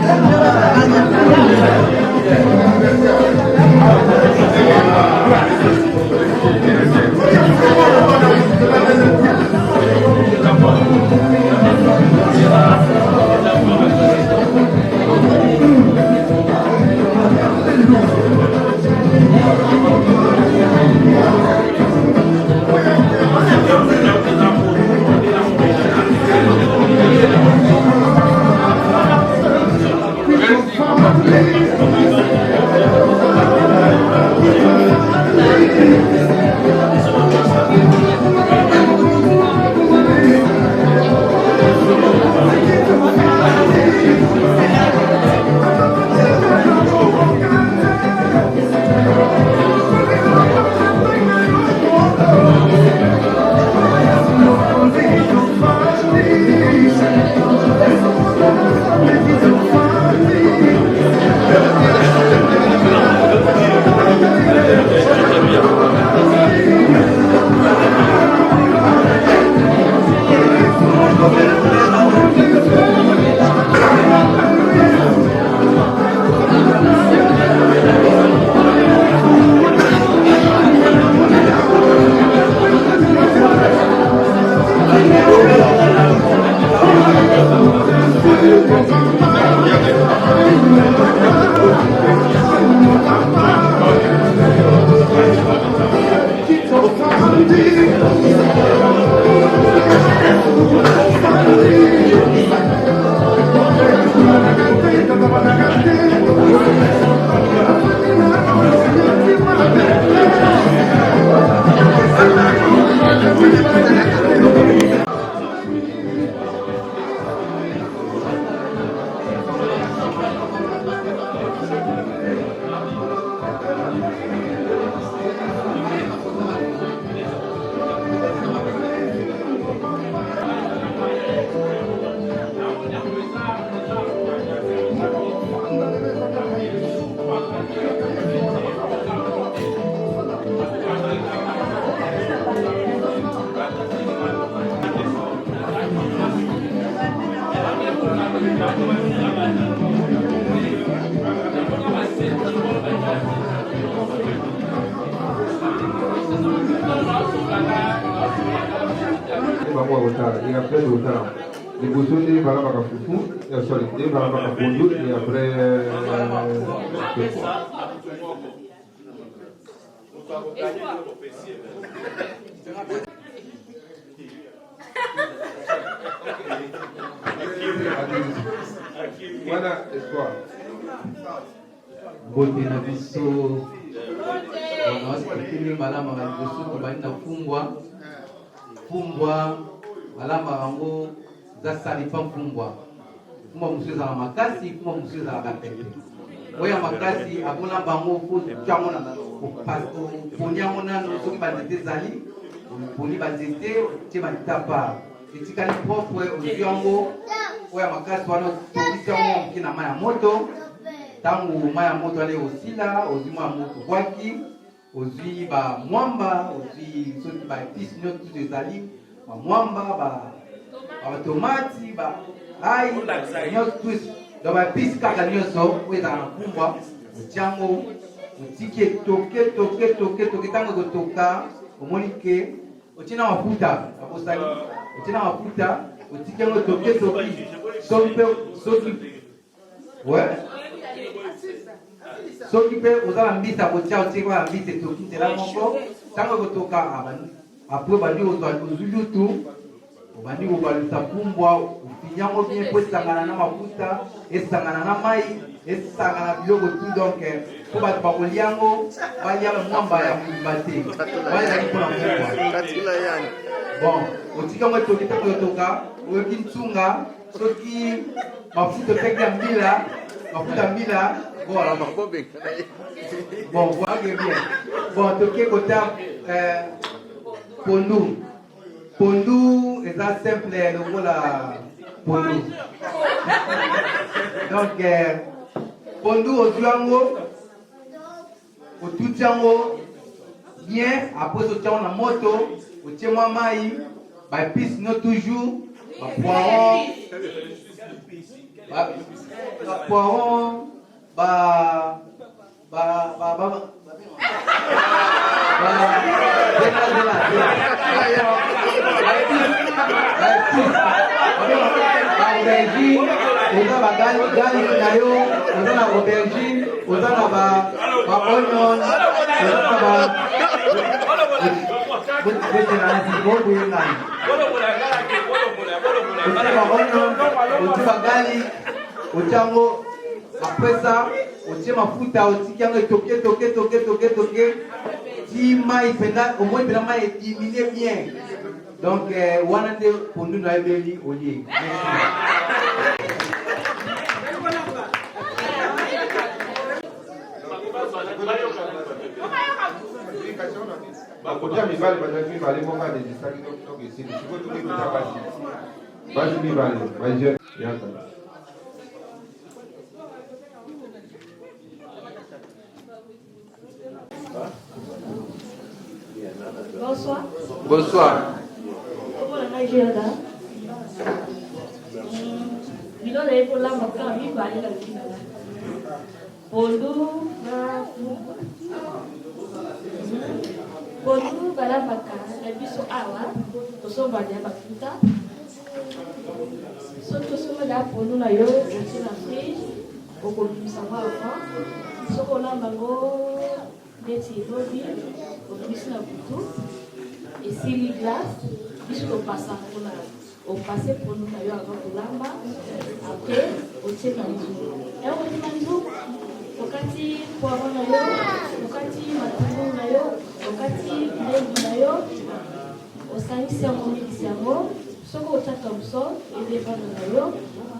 Number Et après, les boutons, ils vont à Foufou, sorry, ils vont à Fondou, et après, voilà, espoir. Bote na biso wanawasi malama na biso kubaina fumbwa malama yango za salipa fumbwa musuza na makasi musuza na kapete oya makasi abona bango fu tyango na pasto ponyango na soki banzete zali poni banzete te batapa etikali propre ozyango oya makasi wana tokisyango kina maya moto tangu maya moto ale osila ozwi maya moto kwaki ozwi ba mwamba ozwi soki ba épice nyonso ezali ba mwamba ba tomati ba ai nyonso donc ba épice kaka nyonso oyo ezala na kumbwa otyango otiki toke tango ekotoka omoni ke otie na mafuta abosani otie na mafuta otiki yango toke soki soki mpe ozala mbisi akotia otieki wana mbisi etoki nzela moko ntango ekotoka apres bandi ozwi lutu obandi kobalusa pumbwa ofinyango bien mpo esangana na mafuta esangana na mai esangana na biloko tu donc mpo bato bakolia yango balia mwamba ya mobimba te bazali mpona pumbwa bon otiki yango etoki ntango ekotoka oyoki ntunga soki mafuta opeki ya mbila mafuta ya mbila voilà. Bon, voilà bien. Bon, toqué côté pondu. Pondu est ça simple, le mot la pondu. Donc, pondu au duango, au tout tiango, bien, après au tiango la moto, au tiango maï, bah épice non toujours, bah poiron, bah après ça, on tient ma fouta, on tient le toqué, si maï pendant, au moins, pendant maï est diminué bien. Donc, on a des pour nous, nous avons dit, au lieu. Bakotia mibale bazali mibale moko adesisaki donc esili sikoyo tokoki kota basi mibale bajeune yakala. Bonsoir. Bonsoir. Pondu balabaka na biso awa tosomba ya bakuta so tosomba da pondu na yo otie na fridge okolumisa ngo avant soko olamba ngo neti elobi olumisi na butu esili glace biso topasa mpona opase pondu na yo avant kolamba apres otie na nzungu otie na nzungu wakati poivron na yo wakati matungulu na yo wakati lengu na yo osangisi yango mikisi yango soki otya thomson edepana na yo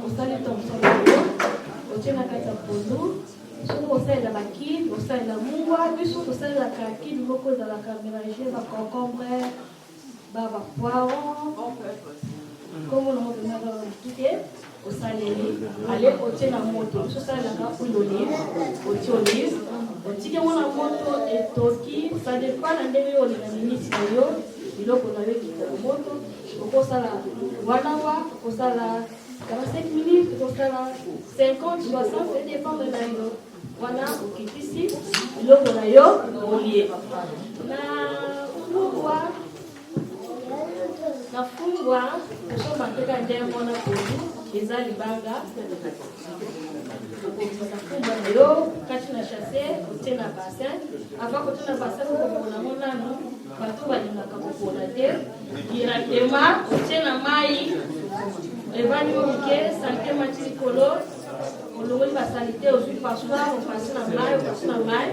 osali thomson na yo otie na kati ya pondu soki osalela bakide osalela mungwa biso tosalelaka kide moko ezalaka mélange baconcombre bapoiron kombo nango penaka motuke osaleli ale otie na moto biso osalelaka huile olive otie olive otiki yango na moto etoki ça dépend na ndenge oyo olinga miniti na yo biloko na yo ekitaka moto okosala wana wa okosala 45 minutes okosala 50 60 ça dépend na yo wana okitisi biloko na yo olie na nafungwa kusoma teka ndenge mwana pondu eza libanga nafungwa na yo kati na chasse otie na bassin avant kotie na bassin okopona ngo nano bato balingaka kopona te directement otie na mai evandi moke salite mati likolo olongoli basalite ozwi passoir opasi na mai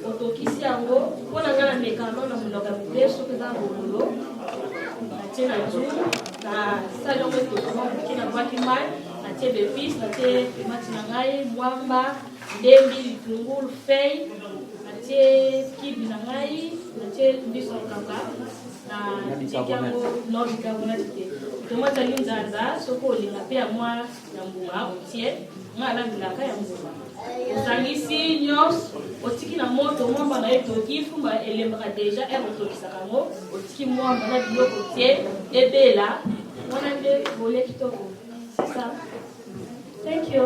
otokisi yango mpona nga na mekano na monoko ya mide soki eza bololo natie na jus na sali yango etokoma moke na bwaki mai natie bepice natie tomati na ngai mwamba ndembi litungulu fei natie kibi na ngai natie mbiso ya kanga na tiki yango nobika wana tite tomati ali nzanza soki olinga mpe ya mwa na mbuma otie nga alangelaka ya mbuma osangisi nyonso otiki na moto mwamba na ye etoki fumba elembaka deja ere otokisaka yango otiki mwamba na biloko tie ebela wana nde volie kitoko c'est ça. Thank you.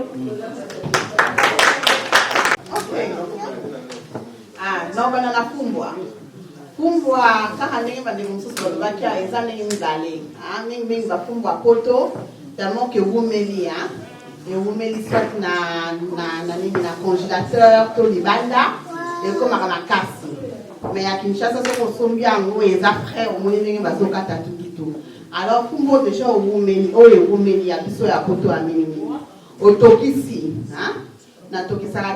No bana na fumbwa kaka ndenge bandeko mosusu balobaki eza ndenge mibale mingi bafumbwa poto tellement ke ewumeli ewumeli soit na congélateur to libanda ekomaka makasi mais ya Kinshasa soki osombi yango eza frais omoni ndenge bazokata tukitu alors fumbo deja oyo ewumeli ya biso ya poto ya mingi otokisi natokisaka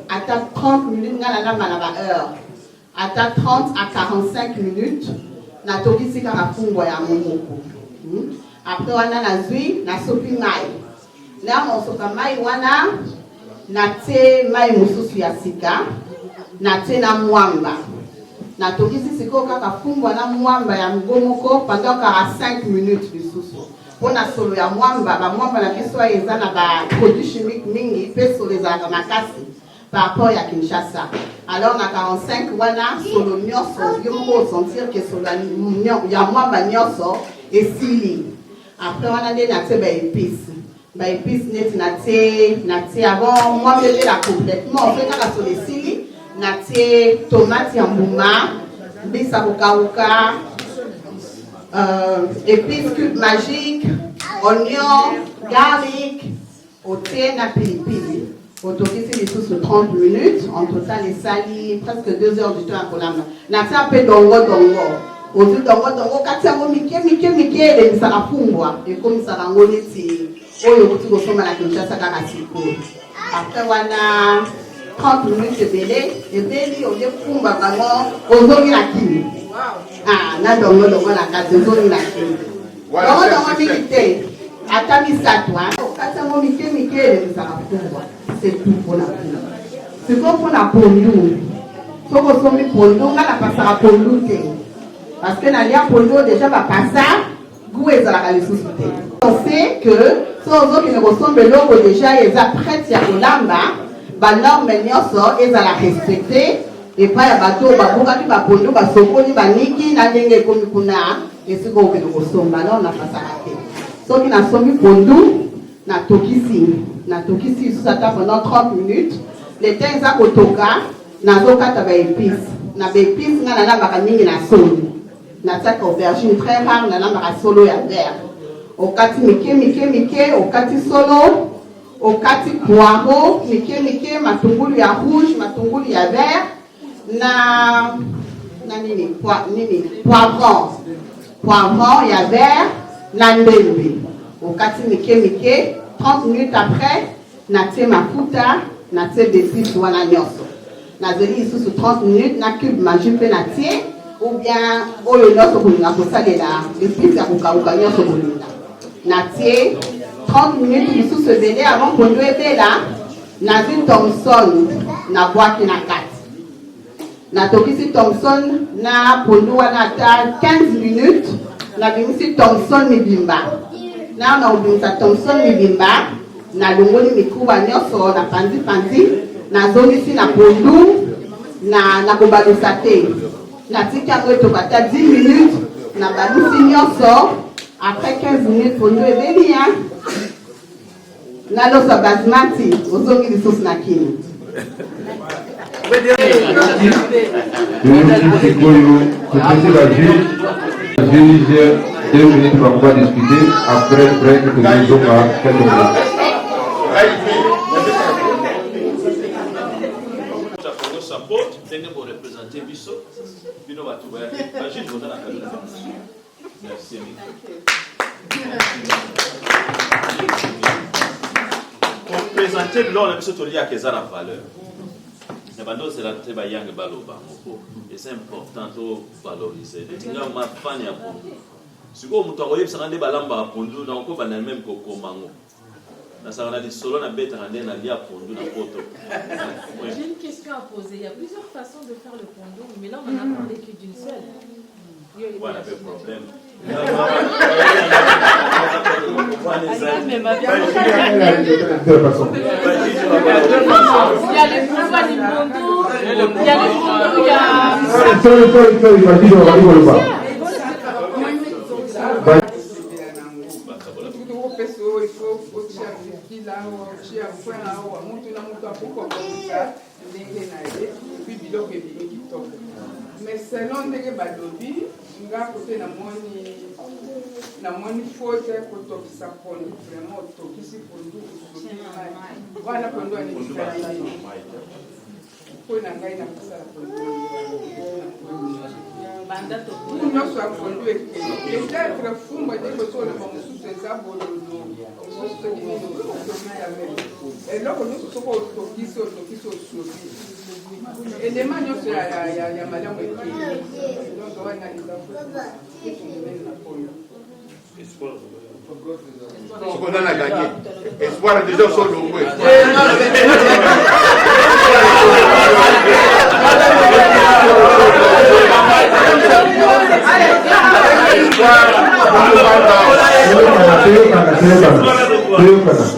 ata 30 minutes nga nalamba na baheure ata 30 à 45 minutes natokisi kaka fumbwa ya momoko après wana nazwi nasopi mai na mosoka mai wana natie mai mosusu ya sika natie na mwamba natokisi sikoyo kaka fumbwa na mwamba ya ngo moko pendant 45 minutes lisusu mpona solo ya mwamba bamwamba na biso eza na baproduit chimique mingi mpe solo ezalaka makasi par rapport ya Kinshasa. Alors na 45 wana solo nyonso yo moko osentir ke solo ya mwamba nyonso esili après wana nde natie baépice bah épices net natie avant moi je la complètement en fait quand sur les sili natie tomate yambuma bisabuka épices cube magique oignon garlic otie na pilipili autorisé les sous 30 minutes en total les sali presque 2 heures du temps à kolamba natie un peu dongo ozu dongo kati yango mike elemisa fungwa ekomisa bango neti oyo kuti kosomba na Kinshasa kaka sikoyo après wana 30 minutes ebeli oye fumba bango ozongi na kini na dongo na kati ozongi na kini dongo mingi te ata misato kati yango mike elemisa fungwa c'est tout mpona fungwa siko mpona pondu soko osombi pondu nga napasaka pondu te parce que dans les pondu déjà va passer goût et la qualité. On sait que si on veut que nous ressemble l'eau déjà ils sont prêts à kolamba, bah norme nyoso ils la respecter et pas ya bateau ba boka ki ba pondu ba sokoni ba niki na ndenge komi kuna et ce qu'on veut nous ressemble alors on a pas ça raté. So qui na sombi pondu na tokisi ça ta pendant 30 minutes les temps za kotoka na zokata ba épices na ba épices nga na ba mingi na solo. Natak aubergine très rare na lamba solo ya vert okati mike okati solo okati poireau mike matungulu ya rouge matungulu ya vert na nini poivron ya vert na ndembe okati mike 30 minutes après natie mafuta natie d'épices wana nyonso nazeli sous 30 minutes na cube magique pe natie ou bien oyo nyonso kolinga kosalela épice ya kokauka nyonso kolinga natie 30 minutes lisusu ebele avant pondu ebela nazwi Thomson na bwaki na kati natokisi Thomson na pondu wana ata 15 minutes nabimisi Thomson mibimba na obimisa Thomson mibimba nalongoli mikuba nyonso na panzi nazongisi na pondu na kobalisa te natika yango etokata 10 minutes na balusi nyonso après 15 minutes pondu ebeli nalosa basmati ozongi lisusu na kini la juge 2 minutes pour pouvoir discuter après le break que nous avons à quelques minutes. Tenge pour représenter Bisso, Bino Batouba, Agile Voda la Kaduna. Merci. Pour présenter l'or, on a besoin de lire à la valeur. C'est la très young baloba. Et c'est important de valoriser. Les gens ma fan ya pondu. Si vous m'entendez, ça rend des balamba pondu, donc on va même coco mango. Ça a des solos à bête à lia pondu na poto. J'ai une question à poser. Il y a plusieurs façons de faire le pondu, mais là on en a parlé que d'une seule. Voilà le problème. Il y a les pouvoirs du pondu, il y a les pondu, il faut otia vikila otia kwena wa mutu na mutu apuko komisa ndenge na ye puis biloko ebimi kitoko mais selon ndenge balobi nga kote namoni faute kotokisa pondu vraiment otokisi pondu wana pondu anikisala nini mpo na ngai nakosala pondu nyonso ya pondu peut-être fumba te kosola bamosusu eza bololo eloko nyonso soko otokisi osobi elema nyonso ya malamu ekei donc wana eza monene na pondu Ce qu'on a gagné. Espoir des gens sont nombreux.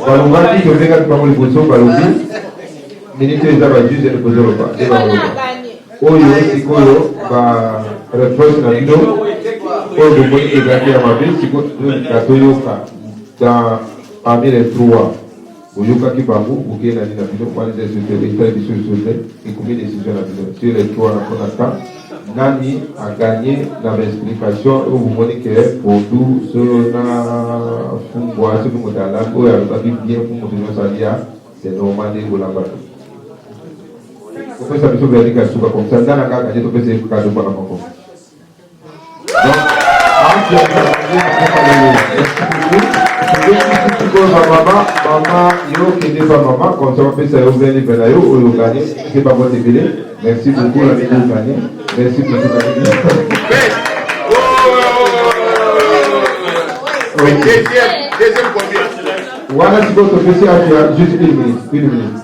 balongaki tozenga bango liboso balobi minite eza bajuge likozoloba nde baloba oyo sikoyo bareproche na bino oyo bomoni ezalaki ya mabe sikoyo toyoka dans parmi les trois, Boyoka Kibamu, Bouké Nani Nabino, moi les sociétés, et combien de décisions Nabino. Sur les trois, Nani a gagné dans l'explication où vous montrez que pour tout ce Fumboa, ce que vous avez bien pour nous dire, c'est normal de vous l'avoir. Vous pouvez savoir que vous avez comme ça, dans la carte, vous pouvez savoir que vous avez donc, maman, yo qui n'est pas maman, comme ça on peut savoir où les bénéaux ou le gagner, c'est pas votre télé. Merci beaucoup la vidéo gagnée. Merci beaucoup la vidéo. Deuxième combien? Voilà si votre PC a juste une minute.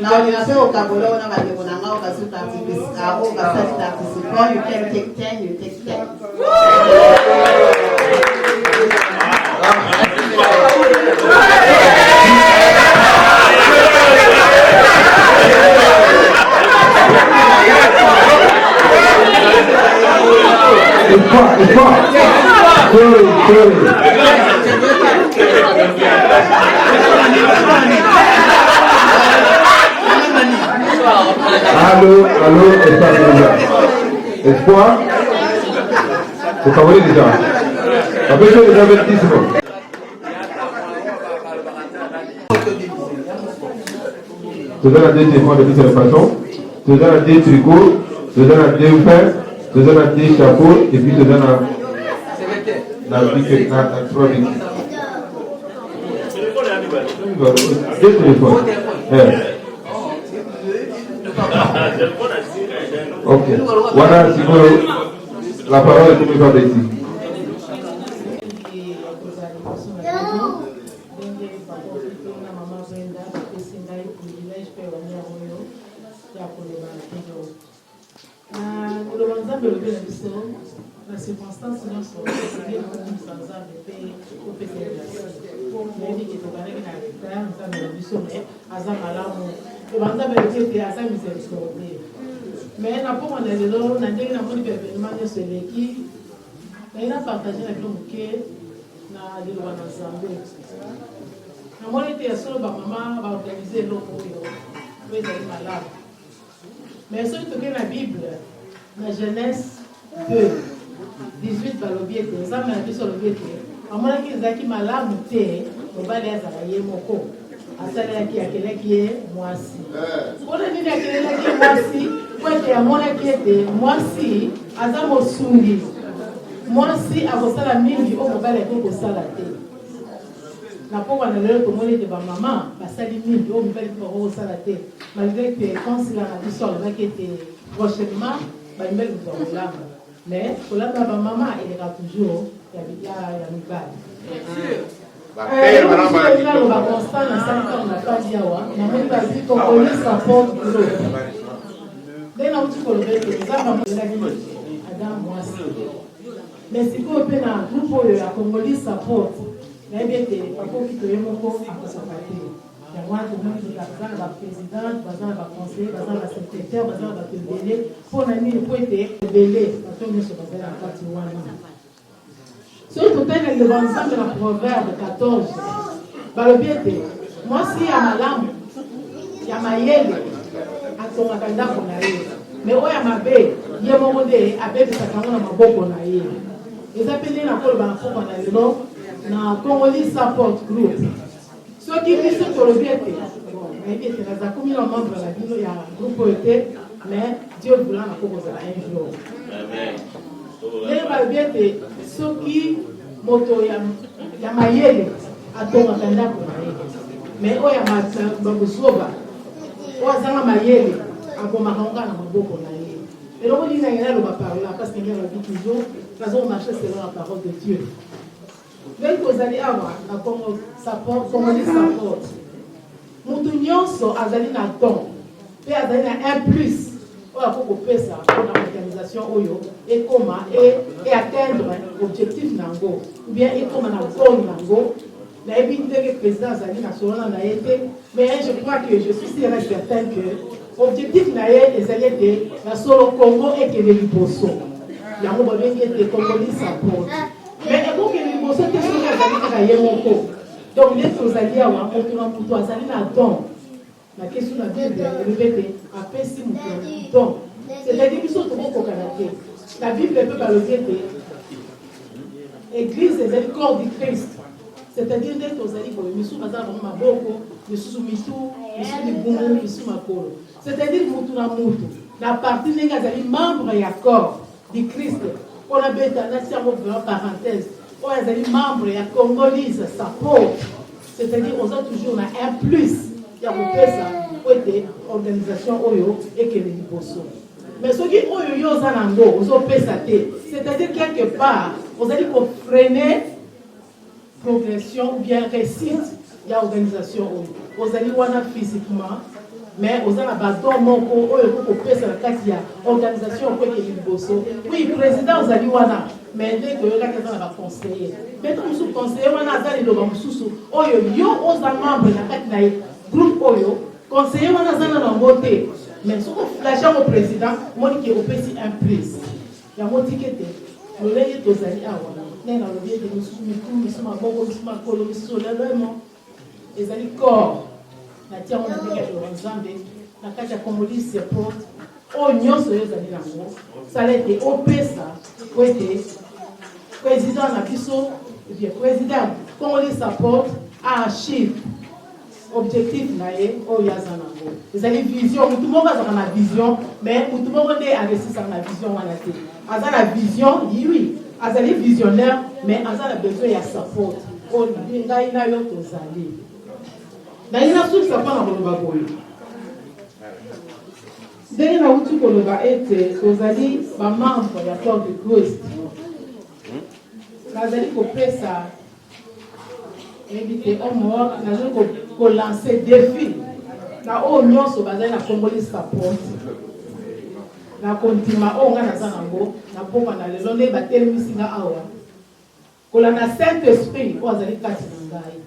Now you say Okabolo na Badebonanga Okasuta you can take 10, you take 10. Allô, Espoir. Vous parlez déjà. Après, je vais les avertissements. Je donne à deux témoins de cette façon. Je donne à deux tricots. Je donne à deux pains. Je donne à deux chapeaux. Et puis je donne à 3 minutes. Deux téléphones. Ok. Voilà, si vous la parole est pour nous ici. La circonstance nous sont décidées pour nous sans arrêter au PTL. Mais dit que tu vas aller dans l'État, nous avons le bus, mais à Zamalamu, et nous avons été à sa miséricorde. Mais n'a pas on est là, on a dit que nous avons événement de ce qui, mais il a partagé avec nous que na de loi ensemble. Na moi était seul ba maman va organiser l'eau pour eux. Oui, c'est malade. Mais surtout que la Bible, la Genèse 2, 18 balobi ete nzambe na biso alobi ete amonaki ezalaki malamu te mobali azala ye moko asalelaki akelaki ye mwasi mpona nini akelelaki ye mwasi po ete amonaki ete mwasi aza mosungi mwasi akosala mingi oyo mobali akoki kosala te na pokwa na lelo tomoni ete bamama basali mingi oyo mobali mpe bakoki kosala te malgré que consila na biso alobaki ete prochainement bamibali moto bakolamba. Mais pour la maman, il y a toujours il y a une balle. On va constant dans ça on n'a pas dit awa. On va dire qu'on connaît sa porte de l'eau. Dès qu'on dit qu'on le fait, ça va me dire Adam moi. Mais si qu'on peut dans groupe où la Congolais sa porte, mais bien que pas qu'on quitte le mot à sa partie. Il y a moi tout le monde qui a besoin de président, besoin de conseiller, besoin de secrétaire, besoin de délai pour nani pour être belé parce que nous sommes dans la partie wana. Surtout quand le ensemble de la proverbe 14. Balobiete, moi si ya malamu, ya mayele, atonga kanda kona ye. Mais oya mabe, ye monde abe bisaka na maboko na ye. Ezapeli na kolo ba foko na lelo na Congolais support group. Ce qui dit ce que le bien était, mais il a commis le membre de la ville, il y a un groupe était, mais Dieu voulant la cause un jour. Mais le bien était, ce qui moto ya mayele, à ton attendat pour mais oh ya babusoba, oh zanga mayele, à Bomaranga na maboko na ye. Et donc il y a le parole parce qu'il y a la vie toujours, faisons marcher selon la parole de Dieu. Donc vous allez avoir la support, Congolais support. Mutu nyonso azali na don, pe azali na un plus. Oya koko pesa pour l'organisation oyo et comment et atteindre objectif nango ou bien et comment na goal nango. Na ebinde que président azali na solana na été, mais je crois que je suis certain que objectif na ye ezali de na solo Congo et que le liboso. Yango ba bengi de Congolais support. Mais et donc que liboso te azali kaka ye moko. Donc les tozali awa moto na moto azali na don. La question na Bible répété apesi moto don. C'est-à-dire biso tokokoka na te. La Bible peut balobi te. Église ezali corps du Christ. C'est-à-dire nde tozali boye misu bazala bango maboko, misusu mitu, misu libungu, misu makolo. C'est-à-dire moto na moto. La partie ndenge azali membre ya corps du Christ. On a bêta na tia mo parenthèse. On azali membre ya Congolise sa peau. C'est-à-dire on a toujours un plus. Il y a une organisation oyo et que les liboso. Mais ce qui oyo yo zanango, ozo pesa te. C'est-à-dire quelque part, vous allez freiner progression ou bien réussite. Il y a organisation oyo. Vous allez voir physiquement, mais vous allez avoir moko oyo pour pesa la katia organisation pour que les liboso. Oui, président vous allez voir. Mais dès que la question va conseiller. Mais comme sous conseiller, on a dans les lobes sous oyo yo aux membres la katia groupe oyo conseiller on a dans la montée. Mais ce qu'on flash au président, moi qui au PC un plus. Il y a mon ticket. Le lait est aux alliés à Wana. N'est dans le biais de nous sommes à Bobo, nous sommes à Colo, nous sommes à Lemo. Les alliés corps. La tia on a dit que le Zambé, la Katia Komoli se porte. Oh, nous sommes les alliés là-haut. Ça a été au PESA, où était président Nabiso, et bien président Komoli s'apporte à archive. Objectif naé o yazanango ezali vision mutu moko azaka na vision mais mutu moko nde aresisa na vision wana te aza na vision oui azali visionnaire mais aza na besoin ya support o ngai na yo tozali na ina susa mpona koloba boye ndenge nauti koloba ete tozali bamembre ya corps de Christ nazali kopesa invité homme nazali lancer défi na o nyonso bazali na Congolese support na kontima o nga naza nango na poma na lelo nde batelemisi nga awa kolanda Saint-Esprit o azali kati na ngai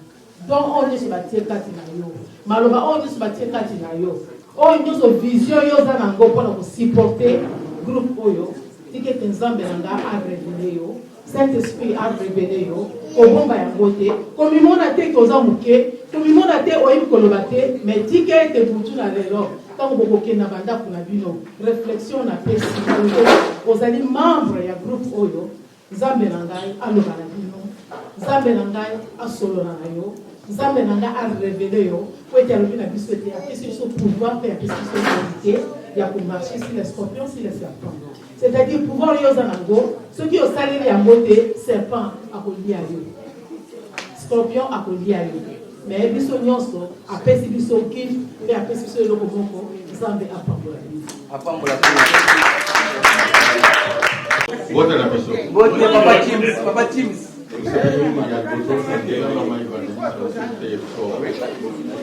donc o nyonso batie kati na yo maloba o nyonso batie kati na yo o nyonso vision yo oza nango mpona kosupporte groupe oyo tike ete nzambe na nga arevele yo Saint-Esprit arevele yo obomba yango te komimona te koza moke komimona te oyebi koloba te mais tike ete butu na lelo ntango bokokenda bandako na bino réflexion na pesi ozali membre ya groupe oyo nzambe na ngai aloba na bino nzambe na ngai asolola na yo nzambe na ngai arevele yo po ete alobi na biso ete apesi biso pouvoir mpe apesi biso autorité ya komarche si les scorpions si les serpents. C'est-à-dire pouvoir yoza nango ce qui osaleli yango te serpent akolia yo scorpion akolia yo mais biso nyonso apesi biso kiff mpe apesi biso eloko moko nzambe apambola Vote la biso. Vote Papa James.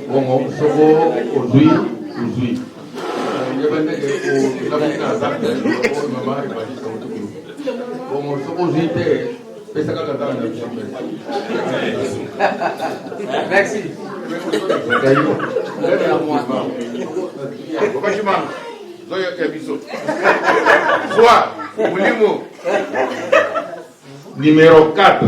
Bongo soko ozui. Merci. Numéro 4.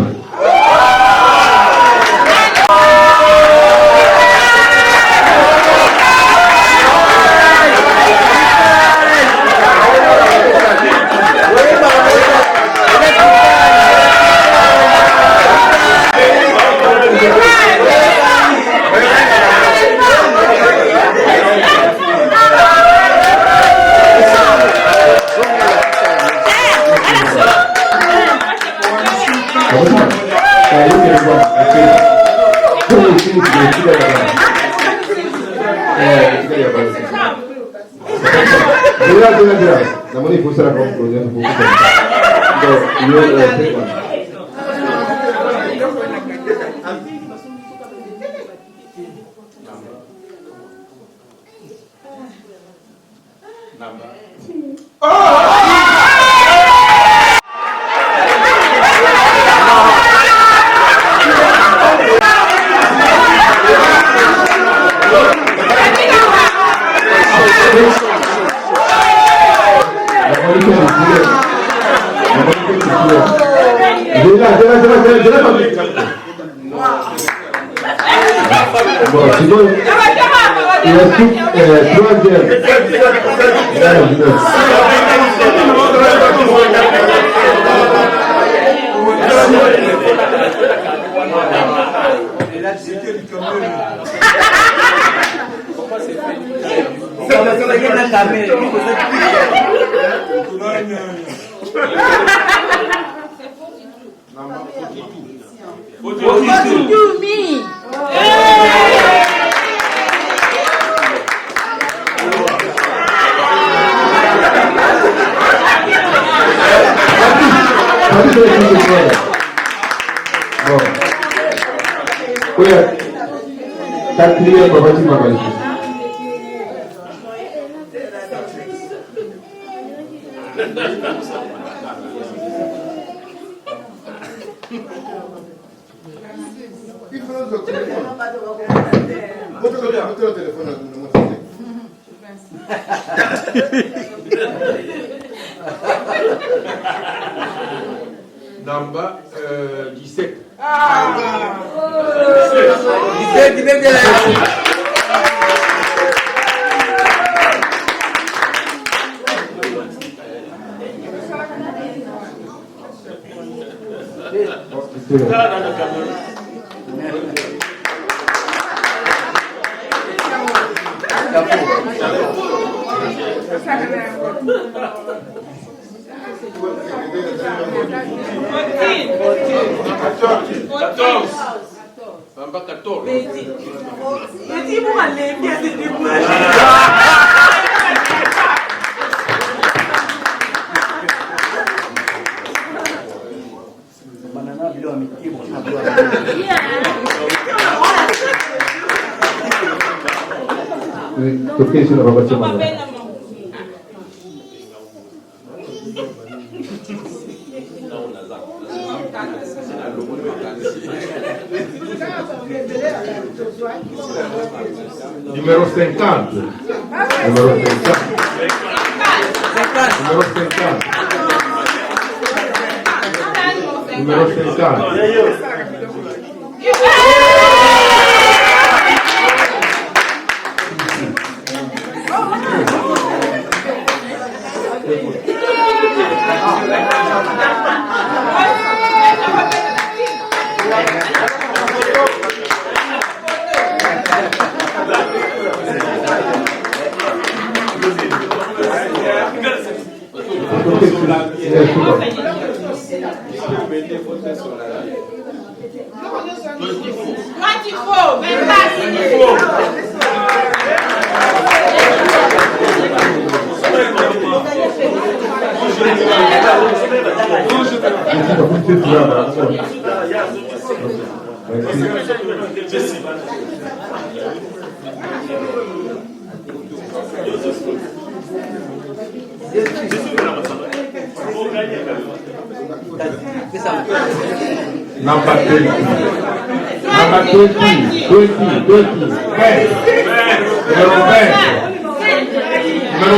Bon, sinon, il reste troisième. Quatrième, on va dire ma valise. Namba 17. 17. Toquei isso na babá chamada. Número 50. Número 50. Número 50. Número 50. Number 20. Number 20. 20. 20. Numero 20. Numero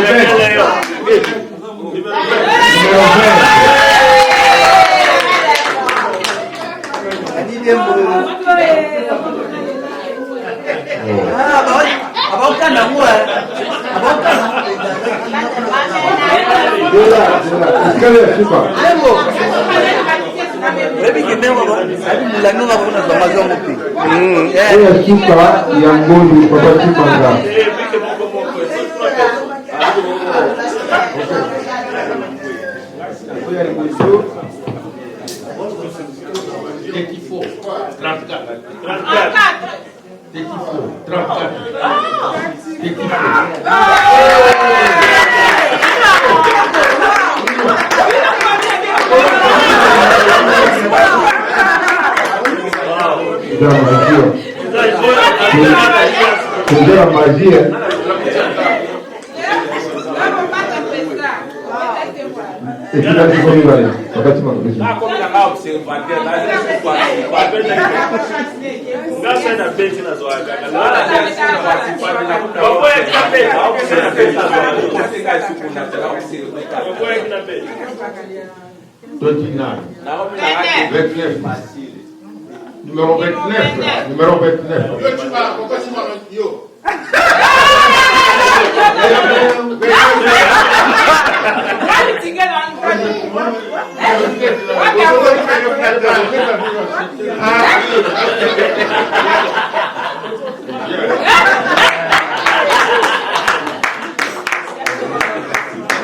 20. Fizeram magia. E finalizou comigo ali. Wakati makabishi. Numéro 29. Numéro 29.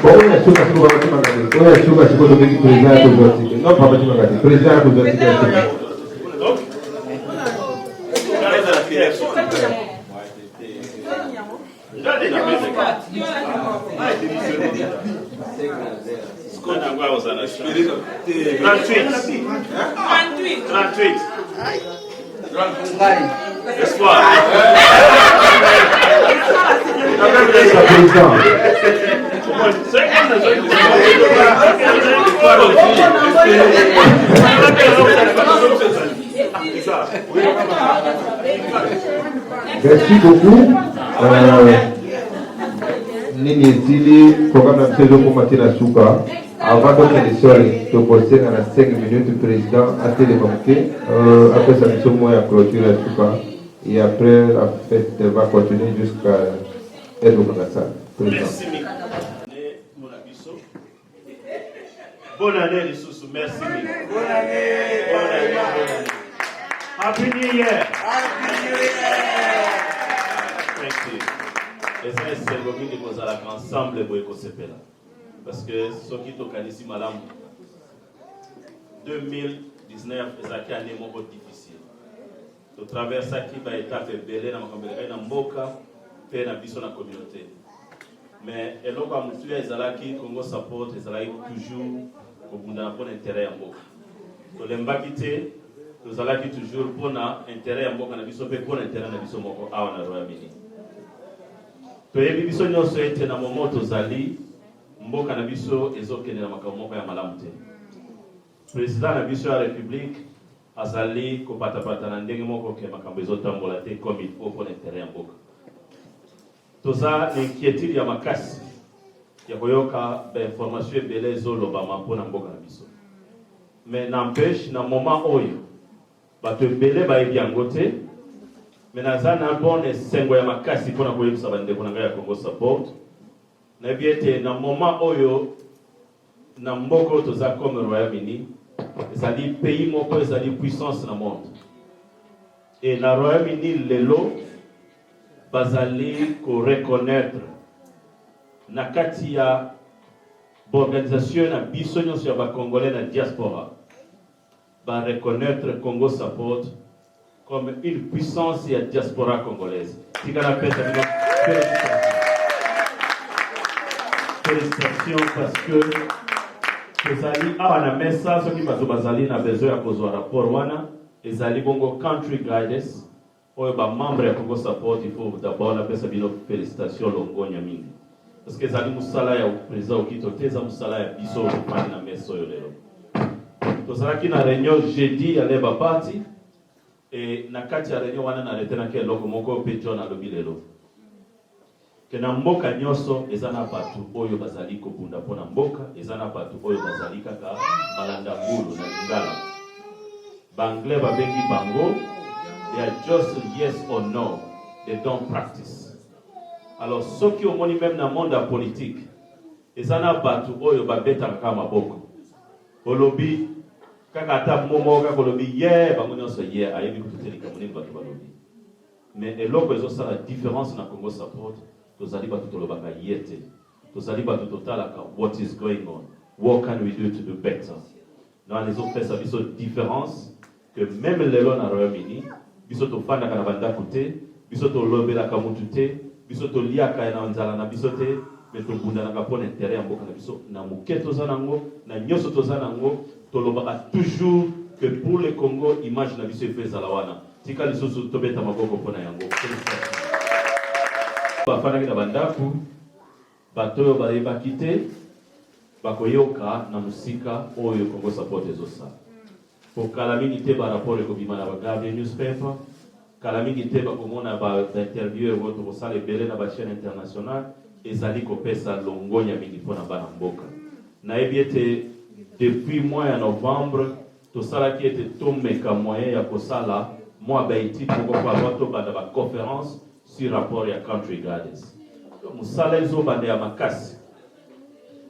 Bon, on a chuka siku baba timangati. On a chuka siku ndo bigi president ko zote. Non baba timangati. President ko zote. Merci beaucoup. Nini Tili, programme de saison pour Matina Souka. Avant de faire le poster dans 5 minutes, le président a télémanqué. Après sa mission, moi, il a clôturé la Souka. Et après, la fête va continuer jusqu'à être au Kangassal. Merci, bonne année, les sous. Merci. Bonne année. Bonne année. Happy New Year. Happy New Year. Thank you. Et ça, c'est le moment de nous aller ensemble pour écouter là. Parce que ce qui est au Canisi, madame, 2019, c'est une année beaucoup difficile. Au travers de ça, qui va être belé dans ma communauté, dans Moka, et dans la communauté. Mais et là, comme tu es Zalaki, Congo support, Zalaki toujours au bout d'un bon intérêt en Moka. Donc les mbakité, nous allons toujours pour intérêt en Moka, na biso pe pour intérêt na biso moko a na Royaume-Uni. To yebi biso nyonso ete na moment tozali mboka na biso ezokende na makambo moko ya malamu te. Président na biso ya République azali kopatapata na ndenge moko ke makambo ezotambola te comme il faut pour intérêt en Moka. Toza inquiétude ya makasi ya koyoka information ebele ezolobama mpona mboka na biso. Mais n'empêche na moment oyo bato ebele bayebi yango te. Mais naza na bon esengo ya makasi mpona koyebisa bandeko na ngai ya Congo support. Nayebi ete na moment oyo na mboka oyo toza comme Royaume-Uni ezali pays moko ezali puissance na monde. Et na Royaume-Uni lelo bazali ko reconnaître na kati ya organisation na biso nyonso ya ba congolais na diaspora ba reconnaître Congo support comme une puissance ya diaspora congolaise. Tika na pesa bino félicitations parce que ezali awa na mesa soki bato bazali na besoin ya kozwa rapport wana ezali bongo country guidance. Oyo ba membre ya Congo support il faut d'abord la pesa bino félicitations longonya mingi parce que zali musala ya président okito teza musala ya biso pani na meso yo lelo tozalaki na réunion jeudi ya Labour Party et na kati ya réunion wana na retena ke loko moko pe John alobi lelo ke na mboka nyonso eza na bato oyo bazali kobunda mpona mboka eza na bato oyo bazali kaka malanda ngulu na lingala banglais babengi bango. They are just yes or no. They don't practice. Alors, ceux qui ont même dans le monde politique, ils en ont battu oyo babeta kama boko. Olobi, kakata momo kakolobi yeah, bangonyo so yeah, ayebi kututeli kamuni batu balobi. Mais eloko ezo sa la différence na Congo support, tozali batu tolobaka yete. Tozali batu totalaka what is going on. What can we do to do better? Dans les autres faits, ça biso différence que même les lois na Royaume-Uni biso to fanda kana banda kote biso to lobela ka mutu te biso to liaka na nzala na biso te mais to bunda na kapona intérêt ya mboka na biso na muketo za nango na nyoso to za nango to lobaka toujours que pour le Congo image na biso efeza la wana tika lisusu to beta maboko pona yango ba fanda kana banda ku bato ba ebakite bakoyoka na musika oyo Congo support ezosa. Pour Kalamini Teba rapport avec Obima Nabagabe newspaper, Kalamini Teba comme on a interviewé votre salle belé na ba chaîne internationale et zali ko pesa longonya mingi pona bana mboka. Na ebiete depuis mois de novembre tout ça qui était tombé comme moyen à Kosala, moi Baïti pour avoir tout banda ba conférence sur rapport à Country Gardens. Musala izo banda ya makasi.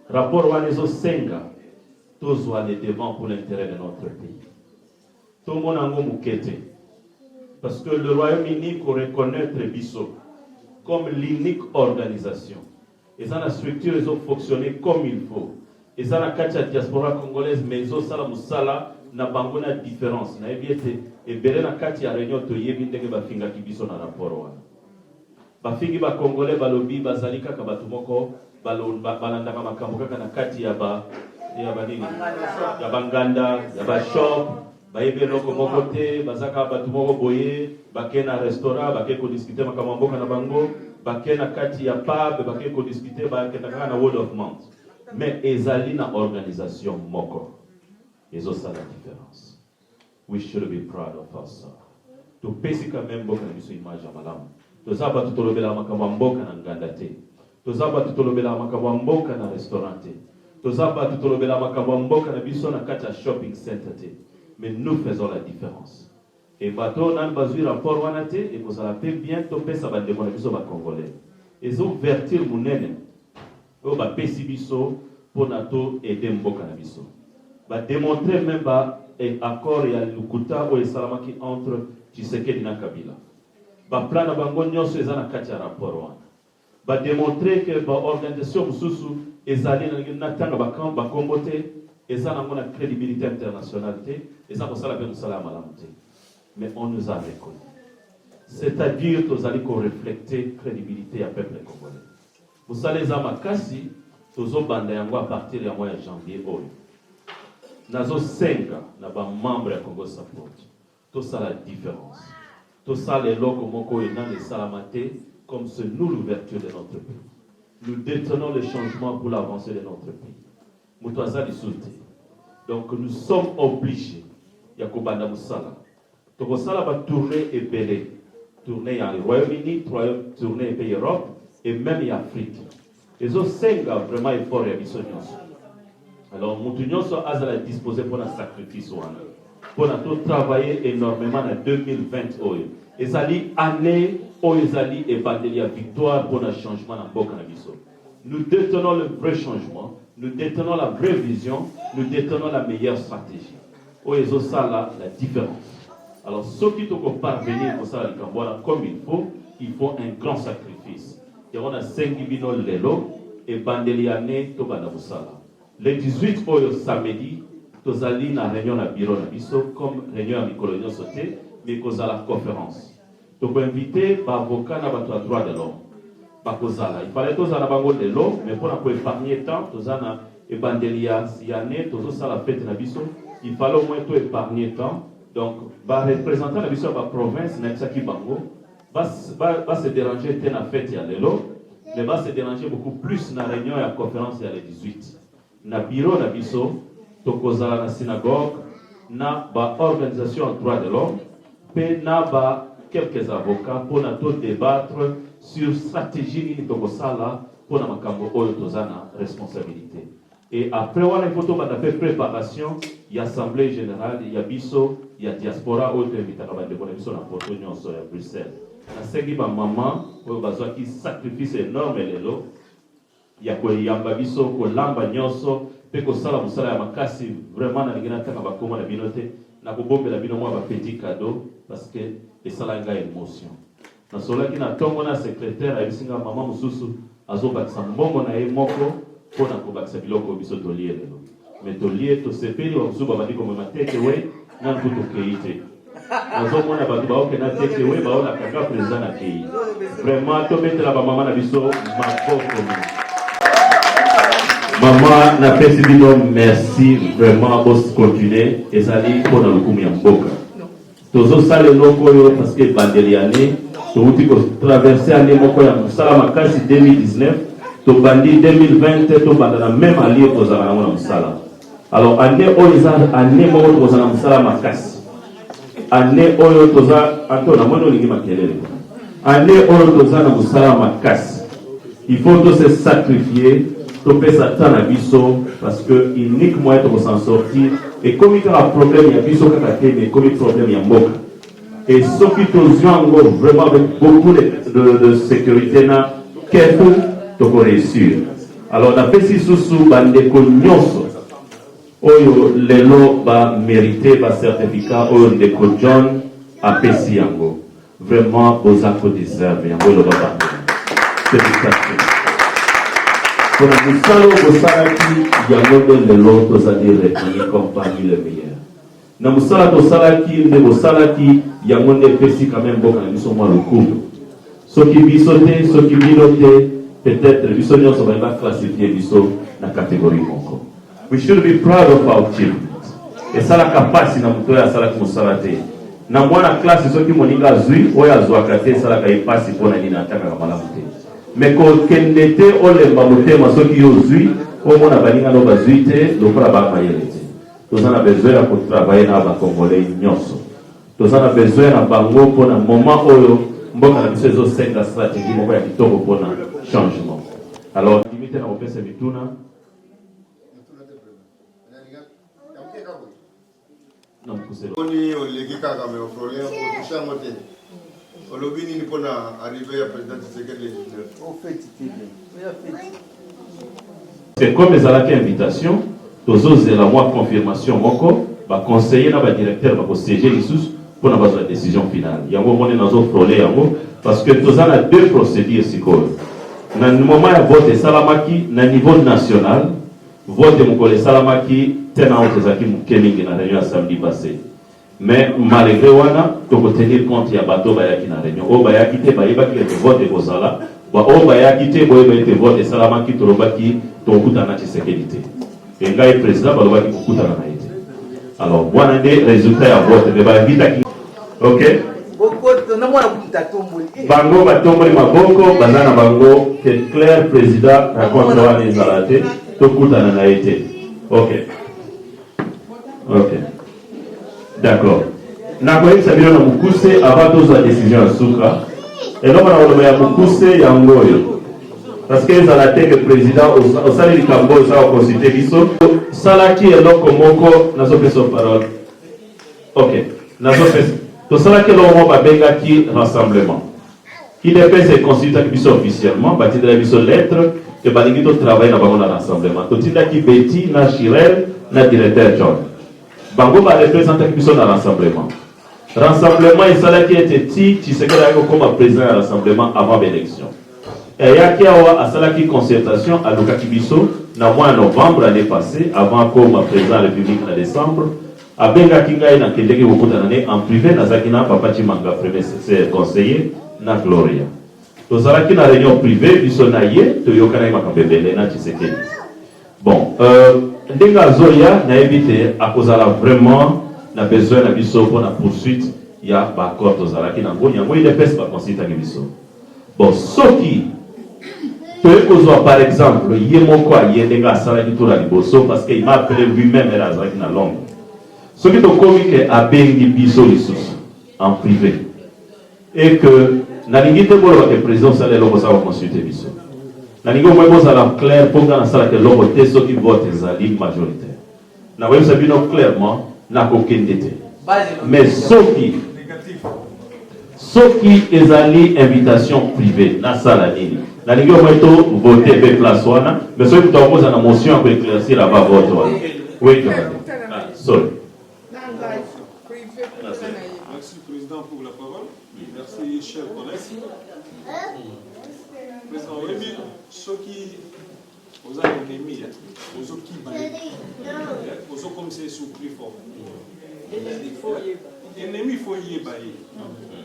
Rapport wanezo senga, tous aller devant pour l'intérêt de notre pays. Tout le monde a moukete. Parce que le Royaume-Uni reconnaît Bisso comme l'unique organisation. Et ça la structure ils ont fonctionné comme il faut. Et ça la katia diaspora congolaise mais ils ont sala musala na bangona différence. Na ebiete et belé na katia réunion to yebi ndenge ba finga kibiso na rapport wana. Ba fingi ba congolais ba lobby ba zalika ka batu moko balanda ka makambo kaka na kati ya ba nini ya banganda ya ba shop ba yebe loko moko te bazaka batu moko boye bakena restaurant bakeko discuter makambo mboka na bango bakena kati ya pub bakeko discuter bakena kana na word of mouth mais ezali na organisation moko ezo ça la différence. We should be proud of ourselves. To pesika membo kana biso image ya malamu tozaba tutolobela makambo mboka na nganda te tozaba tutolobela makambo mboka na restaurant te tozaba tutolobela makambo mboka na biso na kati ya shopping center te. Mais nous faisons la différence. Et bateau nan bazui rapport wanate et vous allez bien topé ça va demander biso ba congolais. Ils ont vertir munene o ba pesi biso pour nato aider mboka na biso. Ba démontrer même ba et accord ya lukuta o esalamaki entre Tshisekedi na Kabila. Ba plan na bango nyonso ezana kati ya rapport wana. Ba démontrer que ba organisation mususu ezali na tanga ba kamp ba kombote ezana ngona crédibilité internationale et ça pour ça la peine sala malamté. Mais on nous a reconnus. C'est-à-dire que vous allez refléter crédibilité à peuple congolais. Vous allez à Makasi, tous banda yango à partir du mois de janvier oyo. Nazo 5 na ba membre ya Congo Support. Tout ça la différence. Tout ça les locaux moko et nan les salamate comme c'est nous l'ouverture de notre pays. Nous détenons le changement pour l'avancée de notre pays. Mutuaza disute. Donc nous sommes obligés ya kobanda musala. Tokosala ba tournée et belé. Tournée en Royaume-Uni, tournée pays Europe et même en Afrique. Les autres 5 vraiment effort et biso nyonso. Alors mutu nyonso azala disposé pour un sacrifice wana. Pour tout travailler énormément en 2020 oyo. Ezali année oyo ezali évangélie victoire pour un changement dans boka na biso. Nous détenons le vrai changement, nous détenons la vraie vision, nous détenons la meilleure stratégie. Oyo ezosala la différence. Alors, ceux qui doivent parvenir pour ça, comme il faut un grand sacrifice. Et on a 5 bino lelo et bandeliane to banabusala. Le 18 oyo samedi, tozali na réunion na bureau na biso comme réunion à Mikolonio sauté, mais causa la conférence. Donc inviter ba avocat na bato droit de l'homme. Ba kozala. Il fallait tozala bango de l'eau, mais pour na épargner temps, tozana e bandelia siane, tozo sala fête na biso, il fallait au moins to épargner temps. Donc, le représentant de la province, Netsaki Bango, va se déranger dans la fête à l'élo, mais va se déranger beaucoup plus dans la réunion et la conférence à la 18. Dans le bureau de Bisso, dans la synagogue, dans l'organisation en droit de l'homme, et dans quelques avocats pour nous débattre sur la stratégie de Tokosala pour nous la responsabilité. Et après, on a fait préparation, il y a assemblée générale, il y a Bisso, il y a diaspora, il y a Porto Nyonso, à Bruxelles. Il y a maman, qui sacrifice énorme il y a Yamba Bisso, Lamba Nyonso, Peko Sala Musala Yamakasi, vraiment, il y a une binote, na bombe la bino mwa petit cadeau, parce que ça a une émotion. Dans ce cas, il y a un secrétaire, il y a un maman Moussousou, azobakisa mbongo na ye moko pour na kobakisa biloko biso tolié lelo. Mais tolié to sepeli wa msuba badiko mwa take away na kuto keite. Azomona batu ba okena take away ba ona kaka président na kei. Vraiment to metela ba mama na biso maboko. Maman na pesi bino merci vraiment bos continuer ezali pour na lukumu ya mboka. Tozo sale loko yo parce que bandeliane touti ko traverser année moko ya musala makasi 2019 to bandi 2020 to bandana même allié ko zala na musala. Alors année oyo année moko ko zala musala makasi. Année oyo toza anto na mono lingi makelele. Année oyo toza na musala makasi. Il faut tous se sacrifier to pesa tana biso parce que unique moyen de s'en sortir Et comme il y a un problème, il y a biso kakate, mais comme il y a un problème, il y a mboka. Et ce qui est vraiment avec beaucoup de sécurité, qu'est-ce que tu réussir. Alors, on a fait si sous bande konyoso, oyo lelo ba mérité ba certificat oyo de John a pesi yango. Vraiment, aux actes deserve yango le baba. C'est ça. Pour nous salo bosalaki yango de lelo tozali reconnu comme parmi les meilleurs. Na musala tosalaki nde bosalaki yango nde pesi quand même boka na biso mwa lokumu. Soki biso te, soki bino te, peut-être biso nyonso ba classifier biso na catégorie moko. We should be proud of our achievement. Et ça la capacité na muto ya sala musala te. Na mwana classe soki moninga zui oyo azwaka te sala ka ipasi pona nini ataka kamala mute. Mais ko kendete olemba mutema soki yo zui o mona baninga no bazui te lokola ba mayele te. Tozana besoin ya ko travailler na ba congolais nyonso. Tozana besoin na bango pona moment oyo mboka na biso ezo senga stratégie moko ya kitoko pona changement. Alors limite na opesa mituna Oni olegi kaka me ofrole o tushango te. Olobini ni pona arriver à président Tshisekedi le 19. Au fait c'est comme les alaki invitation, tozo la moi confirmation moko, ba conseiller na ba directeur ba ko CG lisusu pour na ba la décision finale. Yango moni nazo frole yango parce que toza na deux procédures sikoyo. Na moment ya vote salamaki na niveau national, vote mokole salamaki tena otezaki mukelingi na réunion samedi passé. Mais malgré wana to tenir compte ya bato bayaki na réunion. O bayaki te bayebaki le vote de bozala, ba o bayaki te boyeba te vote salamaki to lobaki to kutana Tshisekedi te. Et ngai président balobaki kutana na ite. Alors wana nde résultat ya vote de bayita ki. OK? Bango batomboli maboko bazana bango que clair président raconte wana ezalate to kutana na ite. OK. OK. D'accord. Nakoyebisa bino na mukuse avant tozwa décision ya suka. Eloko na oloba ya mukuse ya ngoyo. Parce que ezala te que président osali likambo oza okonsulte biso. Salaki eloko moko nazopesa parole. OK. Nazopesa. Tosalaki eloko moko babengaki rassemblement. IDPS econsultaki biso officiellement, batindela biso lettre que balingi totravaille na bango na rassemblement. Totindaki Betty na Chirel na directeur John. Bango va représenter biso na rassemblement. Rassemblement esalaki ete ti Tshisekedi ayaki comme président ya rassemblement avant l'élection. Et yaki awa asalaki concertation alukaki biso na mois de novembre l'année passée avant comme président de la République en décembre. Abengaki ngai na kendeki kokutana ne en privé nazaki na papa Chimanga premier conseiller na Gloria. Tozalaki na réunion privée biso na ye toyokana makambo ebele na Tshisekedi. Bon, ndenga zoya na éviter à cause la vraiment na besoin na biso pour la poursuite ya ba accord tozalaki na ngo yango il pèse pas consulter biso. Bon, soki toyekozwa par exemple ye moko aye ndenga asalaki to la liboso parce qu'il m'a appelé lui-même et azalaki na Londres. Soki tokomi ke abengi biso lisusu en privé et que nalingi te boloba ke président sala eloko sa consulter biso. Nalingi omwe bozala clair pour nga nasala ke eloko te soki vote ezali majoritaire. Na koyebisa bino clairement nakokende te. Mais soki ezali invitation privée nasala nini nalingi omwe to voter pe place wana mais soki tokoza na motion ko éclaircir aba vote wana. Oui, sorry. Merci Président pour la parole. Merci chers collègues. Président Oyebi, ceux qui aux ennemis, aux autres qui aux autres comme c'est surpris fort. Ennemi faut y ébailler.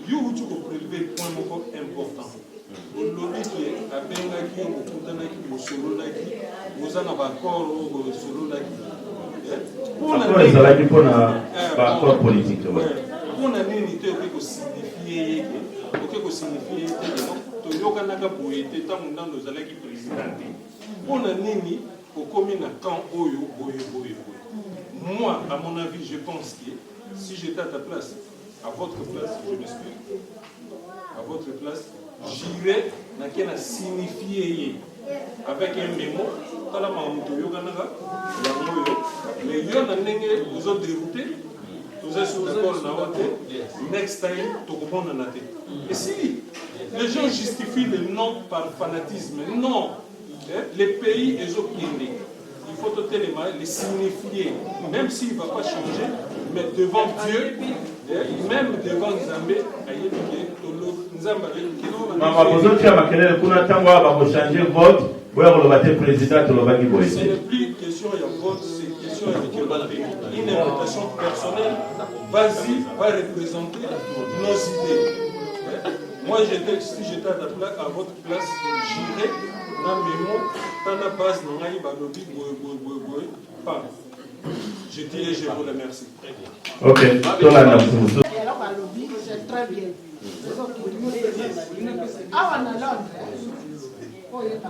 You tu peux prélever point important. Au lobby qui est à Bengaki, au Kutanaki, au Solonaki, aux Anabakor, au Solonaki. Après, ils allaient pour l'accord politique. Pour la unité, on peut signifier que toyokanaka boye te tango ndando ozalaki président te mpona nini okomi na camp oyo boye. Moi à mon avis je pense que si j'étais à ta place, à votre place, je m'explique, à votre place j'irai n'a signifié avec un mémo, mais il y a vous ont dérouté, vous êtes sur l'école, next time, tout le monde en a été. Et si les gens justifient le non par fanatisme, non, les pays est occupé. Il faut les signifier, même s'il ne va pas changer, mais devant Dieu, même devant Zambé, ce n'est plus question de vote, c'est question de une invitation personnelle. Vas-y, va représenter nos idées. Moi, si j'étais à votre place, j'irais dans mes mots, dans la base, je dirais, je vous remercie. Ok, alors à l'objet, c'est très bien. Ah, on a l'ordre. Oh, il est pas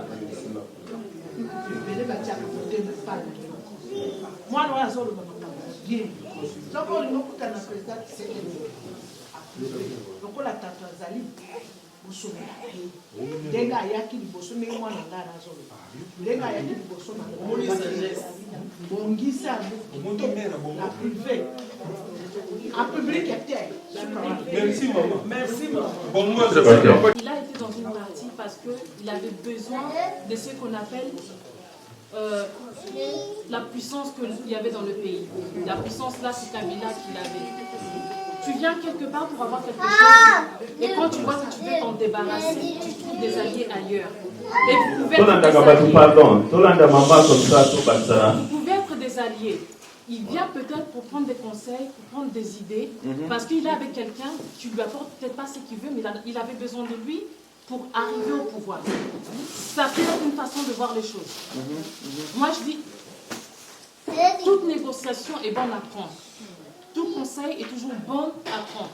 moi, je suis bien. Donc, on a un président qui s'est élevé. Donc, on a Tanzanie. Denga yaki liboso me mwana ngana zo. Denga yaki liboso na bongisa moto mera bongo privé. En public merci maman. Merci maman. Il a été dans une partie parce qu'il avait besoin de ce qu'on appelle la puissance qu'il y avait dans le pays. La puissance là, c'est Kabila qui l'avait. Tu viens quelque part pour avoir quelque chose, et quand tu vois que tu veux t'en débarrasser, tu trouves des alliés ailleurs. Et vous pouvez être des alliés. Il vient peut-être pour prendre des conseils, pour prendre des idées, parce qu'il est avec quelqu'un, tu lui apportes peut-être pas ce qu'il veut, mais il avait besoin de lui pour arriver au pouvoir. Ça peut être une façon de voir les choses. Moi, je dis, toute négociation est bonne à prendre. Tout conseil est toujours bon à prendre.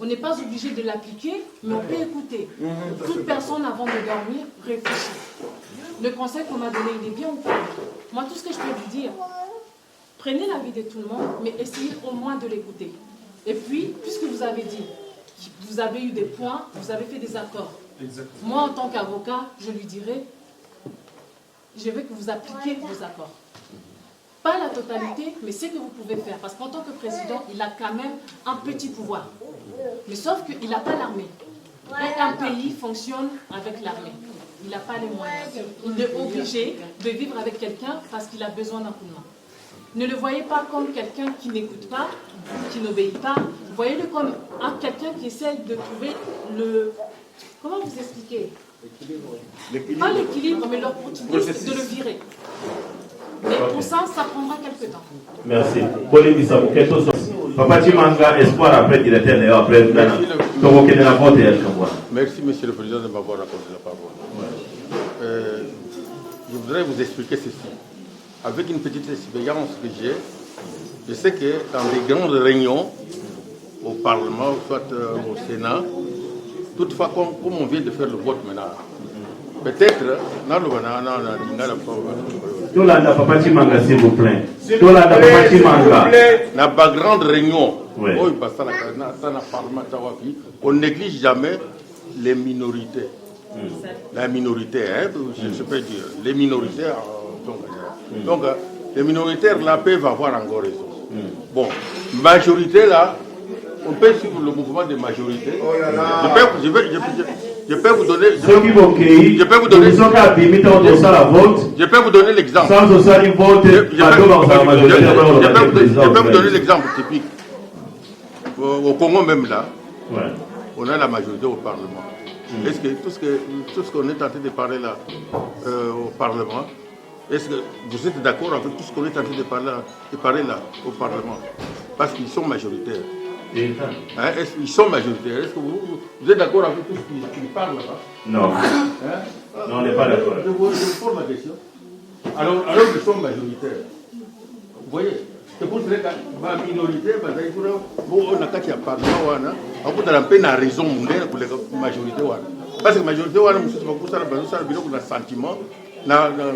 On n'est pas obligé de l'appliquer, mais on peut écouter. Toute personne, avant de dormir, réfléchit. Le conseil qu'on m'a donné, il est bien ou pas? Moi, tout ce que je peux vous dire, prenez l'avis de tout le monde, mais essayez au moins de l'écouter. Et puis, puisque vous avez dit, vous avez eu des points, vous avez fait des accords. Exactement. Moi, en tant qu'avocat, je lui dirais, je veux que vous appliquiez vos accords. Pas la totalité, mais ce que vous pouvez faire. Parce qu'en tant que président, il a quand même un petit pouvoir. Mais sauf qu'il n'a pas l'armée. Et un pays fonctionne avec l'armée. Il n'a pas les moyens. Il est obligé de vivre avec quelqu'un parce qu'il a besoin d'un coup de main. Ne le voyez pas comme quelqu'un qui n'écoute pas, qui n'obéit pas. Voyez-le comme quelqu'un qui essaie de trouver le... Comment vous expliquer? Pas l'équilibre, mais l'opportunité de le virer. Mais pour ça, ça prendra quelques temps. Merci. Papa Chimanga, espoir après directeur et après Merci, Monsieur le Président, de m'avoir accordé la parole. Je voudrais vous expliquer ceci. Avec une petite expérience que j'ai, je sais que dans des grandes réunions au Parlement, soit au Sénat, toutefois, comme on vient de faire le vote maintenant, peut-être, Tolanda Papa Chimanga, s'il vous plaît. Tolanda Papa Chimanga. Dans pas grande réunion, on néglige jamais les minorités. La minorité, hein, je peux dire, les minoritaires. Donc, les minoritaires là peuvent avoir encore raison. Bon, majorité là, on peut suivre le mouvement de majorité. Je peux vous donner. Je peux vous donner. Je peux vous donner l'exemple. Je peux vous donner l'exemple typique. Au Congo même là, on a la majorité au Parlement. Est-ce que tout ce qu'on est en train de parler là au Parlement, est-ce que vous êtes d'accord avec tout ce qu'on est en train de parler là au Parlement? Parce qu'ils sont majoritaires. Hein, ils sont majoritaires. Est-ce que vous êtes d'accord avec tout ce qu'ils parlent là-bas? Non. Non, on n'est pas d'accord. Je vous pose la question. Alors ils sont majoritaires. Vous voyez? C'est pour dire que la minorité, on a qu'à parler, on a peine à raison pour la majorité. Parce que la majorité, on a un sentiment.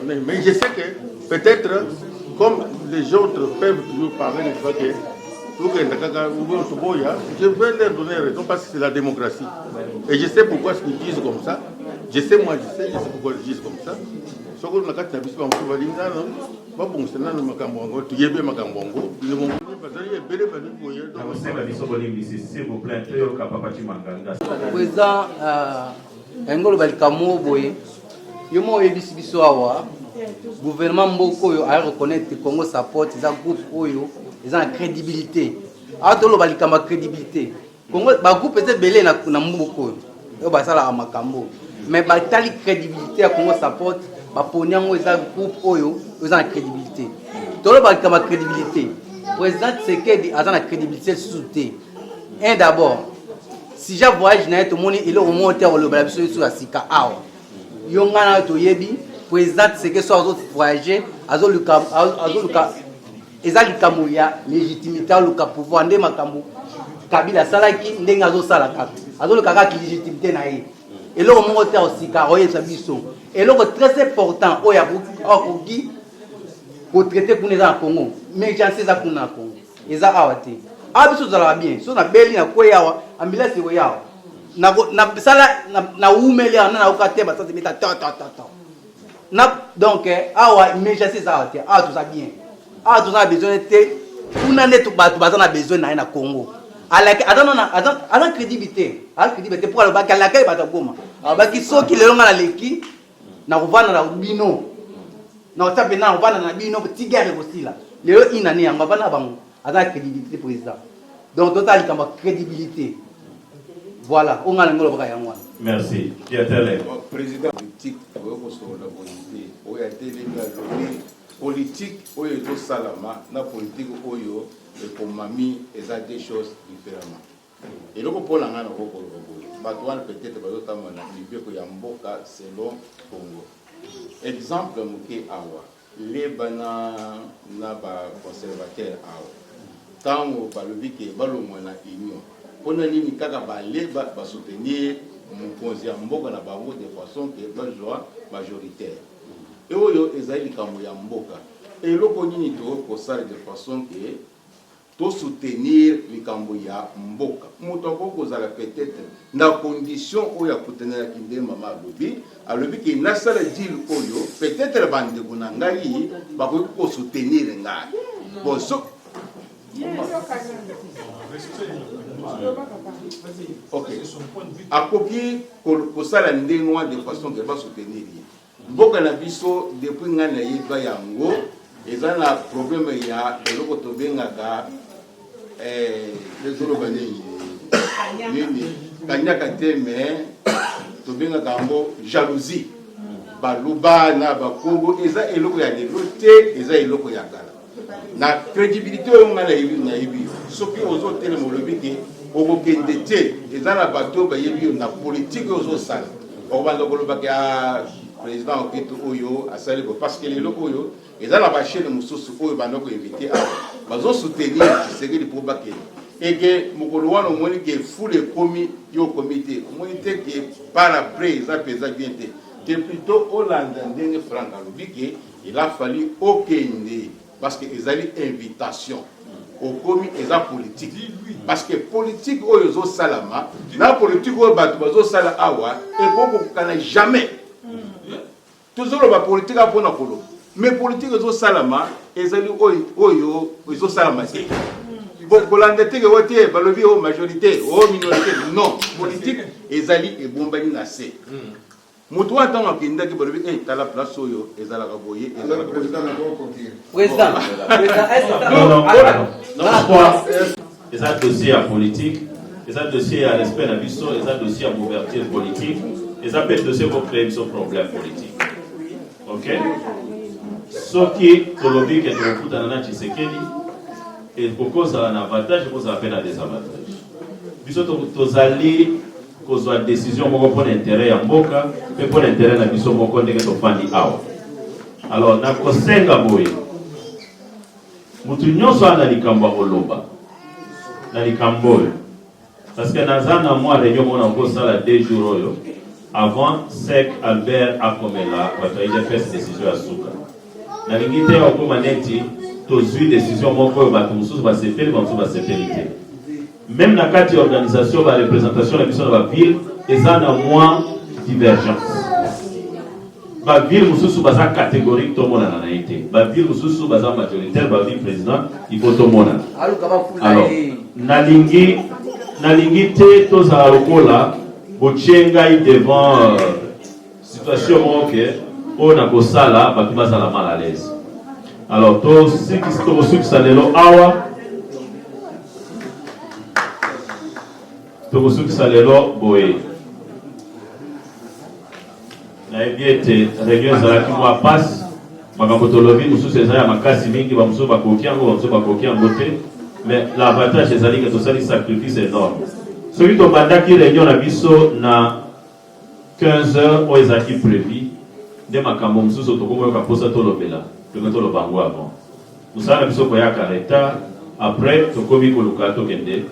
Mais je sais que peut-être, comme les autres peuvent toujours parler, je vais leur donner raison parce que c'est la démocratie. Et je sais pourquoi ils disent comme ça. Je sais pourquoi ils disent comme ça. Ce qu'on a fait, c'est président engolo balikamo boye yo mo ebisi biso awa gouvernement mboko oyo a reconnaître Congo support za groupe oyo za crédibilité atolo balikama crédibilité Congo ba groupe ete belé na mboko oyo yo basala makambo mais batali crédibilité ya Congo support ba ponyango za groupe oyo za crédibilité tolo balikama crédibilité président Tshisekedi a na crédibilité sous-té un d'abord si j'ai voyage na tout monde il est au monter le balabiso sur la sika awa yonga na to yebi président c'est que soit autres voyager azoluka ezali ya légitimité au pouvoir ndé makambo kabila salaki ndenga zo salaka azoluka ka légitimité na ye et le monter au sika oye sabiso et le très important oya okoki pour traiter pour les Congo mais j'en sais ça pour na Congo eza awate abiso zala bien so na beli na koyawa ambulance koyawa na sala na umeli na ukateba ça se met ta na donc awa mais j'en sais ça awate tout ça bien tout ça besoin de kuna netu batu bazana besoin na Congo alaki adana crédibilité pour le bac alaki bata goma abaki soki lelo ngala leki na kuvana na bino na otape na kuvana na bino tigere kosila lelo inani yango bana bango adana crédibilité président donc total comme crédibilité voilà on a l'engolo baka yango merci Piatele président politique oyo atelemi aloni politique oyo ezosalama na politique oyo ekomami eza deux choses différemment eloko mpona ngai nakokoloba boye bato wana peut-être bazotambola na mibeko ya mboka selon Congo exemple moke awa lebana na baconservateur awa ntango balobi ke balongwa na union mpona nini kaka baleba basoutenir mokonzi ya mboka na bango de façon ke bazwa majoritaire e oyo ezali likambo ya mboka eloko nini tokosala de façon ke tosoutenir likambo ya mboka moto akoki kozala peut-être na condition oyo akutanelaki nde mama alobi ke nasala dile oyo peut-être bandeko na ngai bakoki kosoutenir ngai bon ok akoki kosala ndenge wana de façon ke basoutenir ye mboka na biso depuis ngai nayeba yango eza na problème ya eloko tobengaka ezoloba nini kanyaka te mais tobengaka yango jalousie baluba na bakongo eza eloko ya lelo te eza eloko ya kala na crédibilité oyo ngai nayebi soki ozotelema olobi ke okokende te eza na bato bayebi yo na politique oyo ozosala okobanda kolobaki président okito oyo asali ko parce que lelo oyo eza na bachaine mosusu oyo banda koinvite awa bazosoutenir Tshisekedi po bakende eke mokolo wana omoni ke fule ekomi yo okomi te omoni te ke par après eza mpenza bien te te plutôt olanda ndenge frank alobi ke il a fallu okende parce que ezali invitation okomi eza politique parce que politique oyo ezosalama na politique oyo bato bazosala awa ekokokokana jamais toujours la politique a pour nakolo mais politique ezosalama ezali oyo ezosalama te bon kolanda te ke wote balobi o majorité o minorité non politique ezali ebombani na se moto wa ntango akendaki balobi tala place oyo ezalaka boye ezalaka président c'est un dossier à politique, c'est un dossier à respect de la mission, c'est un dossier à ouverture politique, c'est un dossier pour créer ce problème politique. Ok? Ce qui est colombien qui est au bout d'un Tshisekedi, et pour cause d'un avantage, pour cause d'un désavantage. Biso tozali cause de décision pour l'intérêt en Mboka, mais pour l'intérêt de la mission pour qu'on ait fandi awa. Alors, na kosenga boye. Mutu nyonso ana likambo oloba. Na likambo. Parce que nazana moi réunion mona ko sala 2 jours oyo avant Sec Albert Akomela quand il a fait cette décision à Souka. Na lingite oko maneti tozwi décision moko bato mosusu basepeli bamosusu basepeli te. Même na kati ya organisation ba représentation na biso na ba ville eza na moins divergence. Ba ville mosusu baza catégorique to mona na été. Ba ville mosusu baza majoritaire ba ville président il faut to mona. Alors nalingi te tozala lokola bochengai devant situation moke on a kosala bato bazala mal à l'aise. Alors to sikisa lelo awa tokosukisa lelo boye nayebi ete réunion ezalaki mwa pasi makambo tolobi mosusu eza ya makasi mingi bamosusu bakoki yango bamosusu bakoki yango te, mais l'avantage ezali ke tosali sacrifice énorme. Soki tobandaki réunion na biso na 15 heures oyo ezalaki prévu nde makambo mosusu tokomoyoka mposa tolobela tokoki toloba yango avant mosala na biso koyaka retard après tokomi koluka tokende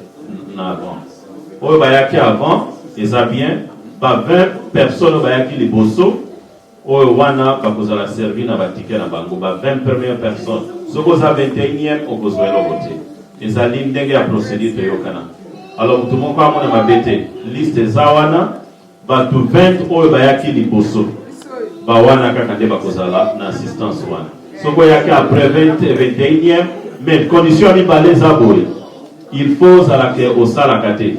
na avant oyo bayaki avant eza bien ba 20 personnes bayaki liboso oyo wana bakozala servi na batike na bango ba 20 premières personnes soki oza 21e okozwa eloko te ezali ndenge ya procédure toyokana. Alors mutu moko amona mabe te liste eza wana bato 20 oyo bayaki liboso ba wana kaka nde bakozala na assistance wana soki oyaki après 21e mais condition mibale eza boye il faut ozalaka osalaka te.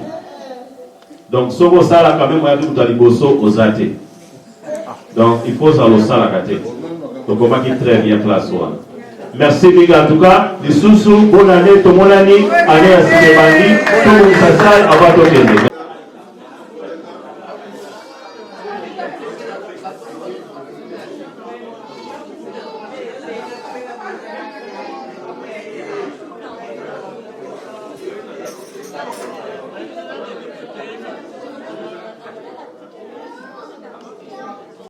Donc, si vous avez quand même donc, il faut que ça la donc, on va très bien classe. Merci, Miga. En tout cas, les sous-sous, bonne année, tout le monde année à Sidebandi, tout le monde s'assale à votre.